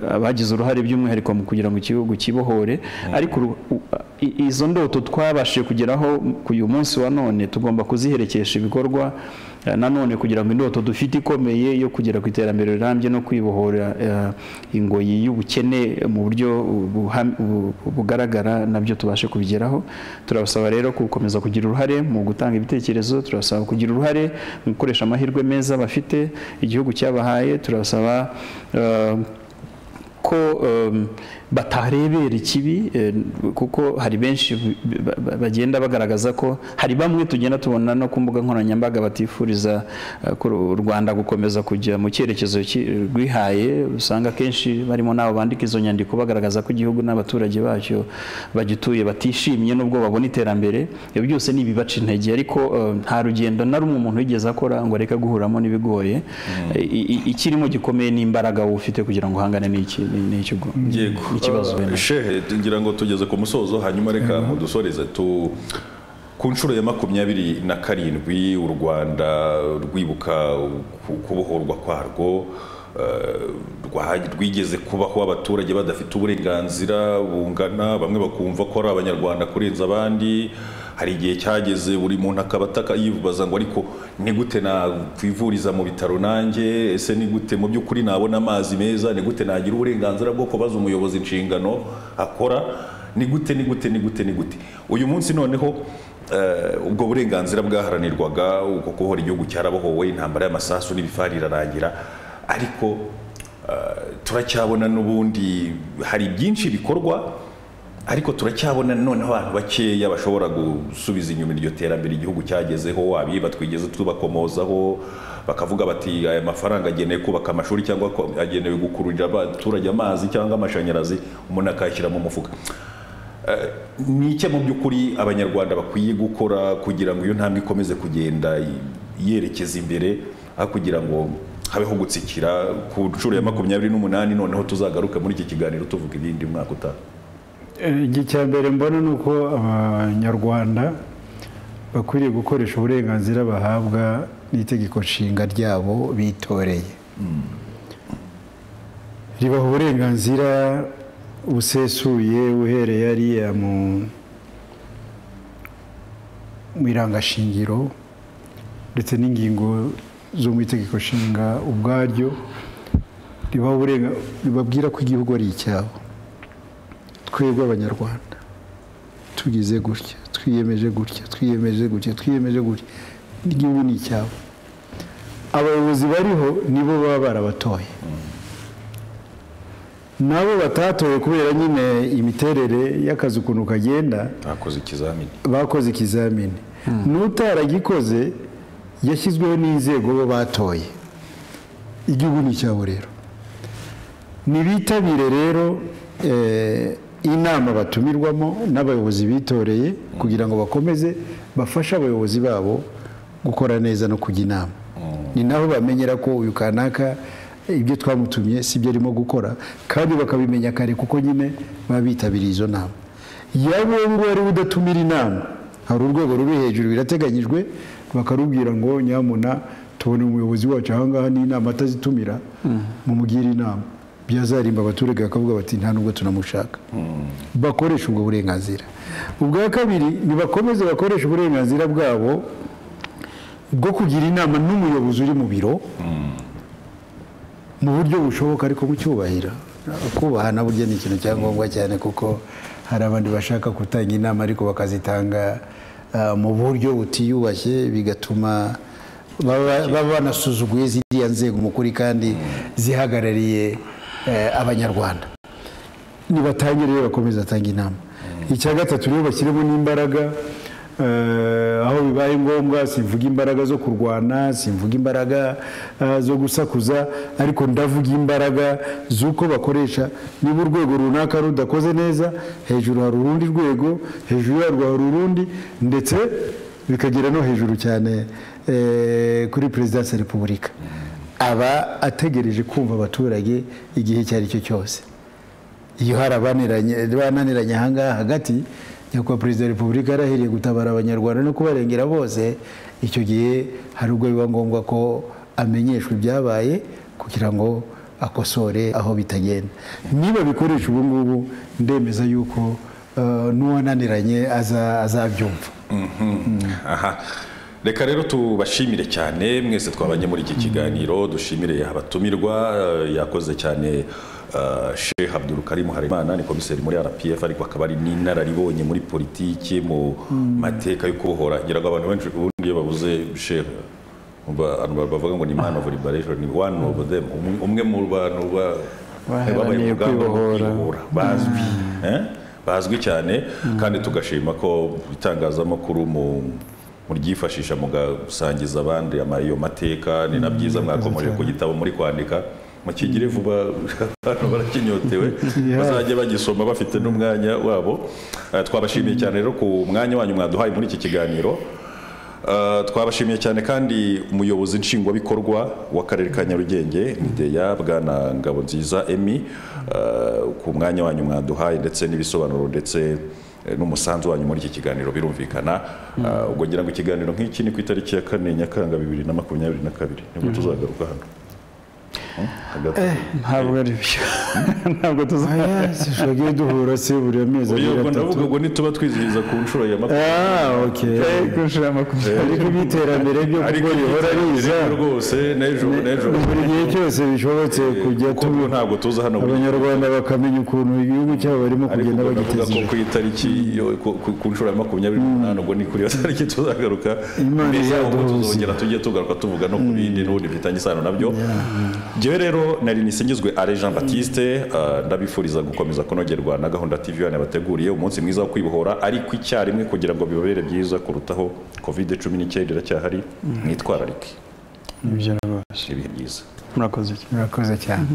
abagize uruhare by'umwihariko mu kugira ngo igihugu kibohore, ariko izo ndoto twabashije kugeraho ku uyu munsi wa none tugomba kuziherekesha ibikorwa nanone, kugira ngo indoto dufite ikomeye yo kugera ku iterambere rirambye no kwibohora ingoyi y'ubukene mu buryo bugaragara, nabyo tubashe kubigeraho. Turabasaba rero gukomeza kugira uruhare mu gutanga ibitekerezo, turabasaba kugira uruhare mu gukoresha amahirwe meza bafite igihugu cyabahaye, turabasaba ko batarebera ikibi, kuko hari benshi bagenda bagaragaza ko hari bamwe tugenda tubona no ku mbuga nkoranyambaga batifuriza u Rwanda gukomeza kujya mu cyerekezo rwihaye. Usanga kenshi barimo nabo bandika izo nyandiko bagaragaza ko igihugu n'abaturage bacyo bagituye batishimye nubwo babona iterambere. Ibyo byose ni ibibaca intege, ariko nta rugendo na rumwe umuntu yigeze akora ngo areke guhuramo n'ibigoye. Ikirimo gikomeye n'imbaraga ufite kugira ngo uhangane n'icyo ikibazo. Shehe, ngira ngo tugeze ku musozo, hanyuma reka mudusoreze ku nshuro ya 27 u Rwanda rwibuka kubohorwa kwarwo, rwigeze kubaho abaturage badafite uburenganzira bungana, bamwe bakumva ko ari abanyarwanda kurenza abandi. Hari igihe cyageze buri muntu akabataka yibaza ngo ariko ni gute nakwivuriza mu bitaro nanjye, ese ni gute mu by'ukuri nabona amazi meza, ni gute nagira uburenganzira bwo kubaza umuyobozi inshingano akora, ni gute. Uyu munsi noneho ubwo burenganzira bwaharanirwaga, uko kuhora igihugu cyarabohowe, intambara y'amasasu n'ibifari irarangira, ariko turacyabona n'ubundi hari byinshi bikorwa, ariko turacyabona noneho abantu bakeya bashobora gusubiza inyuma iryo terambere igihugu cyagezeho. Abiba twigeze tubakomozaho bakavuga bati aya mafaranga agenewe kubaka amashuri cyangwa agenewe gukururira abaturage amazi cyangwa amashanyarazi, umuntu akayashyira mu mufuka. Ni iki mu by'ukuri abanyarwanda bakwiye gukora kugira ngo iyo ntambwe ikomeze kugenda yerekeza imbere, aho kugira ngo habeho gutsikira ku nshuro ya 28? Noneho tuzagaruka muri iki kiganiro tuvuga ibindi mwaka utaha. Icya mbere mbona ni uko abanyarwanda bakwiriye gukoresha uburenganzira bahabwa n'itegeko nshinga ryabo bitoreye. Ribaha uburenganzira busesuye uhereye hariya mu irangashingiro ndetse n'ingingo zo mu itegeko nshinga ubwaryo, ribabwira ko igihugu ari icyabo. Twebwe abanyarwanda tugize gutya, twiyemeje gutya, igihugu ni icyabo. abayobozi bariho nibo baba barabatoye nabo batatoye kubera nyine imiterere y'akazi ukuntu kagenda bakoze ikizamini n'utaragikoze yashyizweho n'inzego bo batoye igihugu ni icyabo rero nibitabire rero inama batumirwamo n'abayobozi bitoreye kugira ngo bakomeze bafashe abayobozi babo gukora neza no kujya inama ni naho bamenyera ko uyu kanaka ibyo twamutumye si byo arimo gukora kandi bakabimenya kare kuko nyine baba bitabiriye izo nama yaba ngo ari udatumira inama hari urwego ruri hejuru birateganyijwe bakarubwira ngo nyamuna tubone umuyobozi wacu aha ngaha n'inama atazitumira mumugire inama byazarimba abaturage bakavuga bati nta nubwo tunamushaka bakoresha ubwo burenganzira ubwa kabiri nibakomeze bakoresha uburenganzira bwabo bwo kugira inama n'umuyobozi uri mu biro mu buryo bushoboka ariko mu cyubahiro kubahana burya ni ikintu cyangombwa cyane kuko hari abandi bashaka gutanga inama ariko bakazitanga mu buryo butiyubashye bigatuma baba banasuzuguye ziriya nzego mukuri kandi zihagarariye abanyarwanda nibatangire rero bakomeza atanga inama icya gatatu rero bashyiremo n'imbaraga aho bibaye ngombwa simvuga imbaraga zo kurwana simvuga imbaraga zo gusakuza ariko ndavuga imbaraga z'uko bakoresha niba urwego runaka rudakoze neza hejuru hari urundi rwego hejuru yarwo hari urundi ndetse bikagera no hejuru cyane kuri perezidansi ya repubulika aba ategereje kumva abaturage igihe icyo ari cyo cyose iyo hari abananiranye aha ngaha hagati nyakubahwa perezida wa repubulika yarahiriye gutabara abanyarwanda no kubarengera bose icyo gihe hari ubwo biba ngombwa ko amenyeshwa ibyabaye kugira ngo akosore aho bitagenda niba bikoresha ubu ngubu ndemeza yuko n'uwananiranye azabyumva aha reka rero tubashimire cyane mwese twabanye muri iki kiganiro dushimire abatumirwa yakoze cyane Sheikh Abdul Karim Harerimana ni komiseri muri RPF ariko akaba ari n'inararibonye muri politiki mu mateka yo kubohora ngira ngo abantu benshi ubundi iyo babuze Sheikh bavuga ngo ni man of liberation ni one of them umwe mu bantu babaye kwibohora bazwi cyane kandi tugashima ko itangazamakuru mu ryifashisha mu gusangiza abandi ayo mateka ni nabyiza mwakomeje ku gitabo muri kwandika mukigire vuba abantu barakinyotewe bazajya bagisoma bafite n'umwanya wabo twabashimiye cyane rero ku mwanya wanyu mwaduhaye muri iki kiganiro twabashimiye cyane kandi umuyobozi nshingwabikorwa w'akarere ka Nyarugenge Mideya bwana Ngabonziza Emmy ku mwanya wanyu mwaduhaye ndetse n'ibisobanuro ndetse n'umusanzu wanyu muri iki kiganiro birumvikana ubwo ngira ngo ikiganiro nk'iki ni ku itariki ya 4 Nyakanga 2022 nibwo tuzagaruka hano ntabwo ari byo ntabwo tuzagiye duhura se buri amezi abiri ndavuga ngo nituba twizihiza ku nshuro ya 20 ku nshuro ya 20 ariko biterambere byo kuko bihora riza rwose nejo buri gihe cyose bishobotse kujya tubu ntabwo tuza hano abanyarwanda bakamenya ukuntu igihugu cyabo barimo kugenda bagiteza ko ku itariki ku nshuro ya 28 ubwo ni kuri tariki tuzagaruka tuzongera tujye tugaruka tuvuga no ku bindi n'ubundi bitanye isano nabyo jewe rero nari nisingizwe Alain Jean Baptiste ndabifuriza gukomeza kunogerwa na gahunda TV yabateguriye umunsi mwiza wo kwibohora ariko icyarimwe kugira ngo bibabere byiza kurutaho COVID-19 iracyahari mwitwararike ibyo rwose ibihe byiza murakoze cyane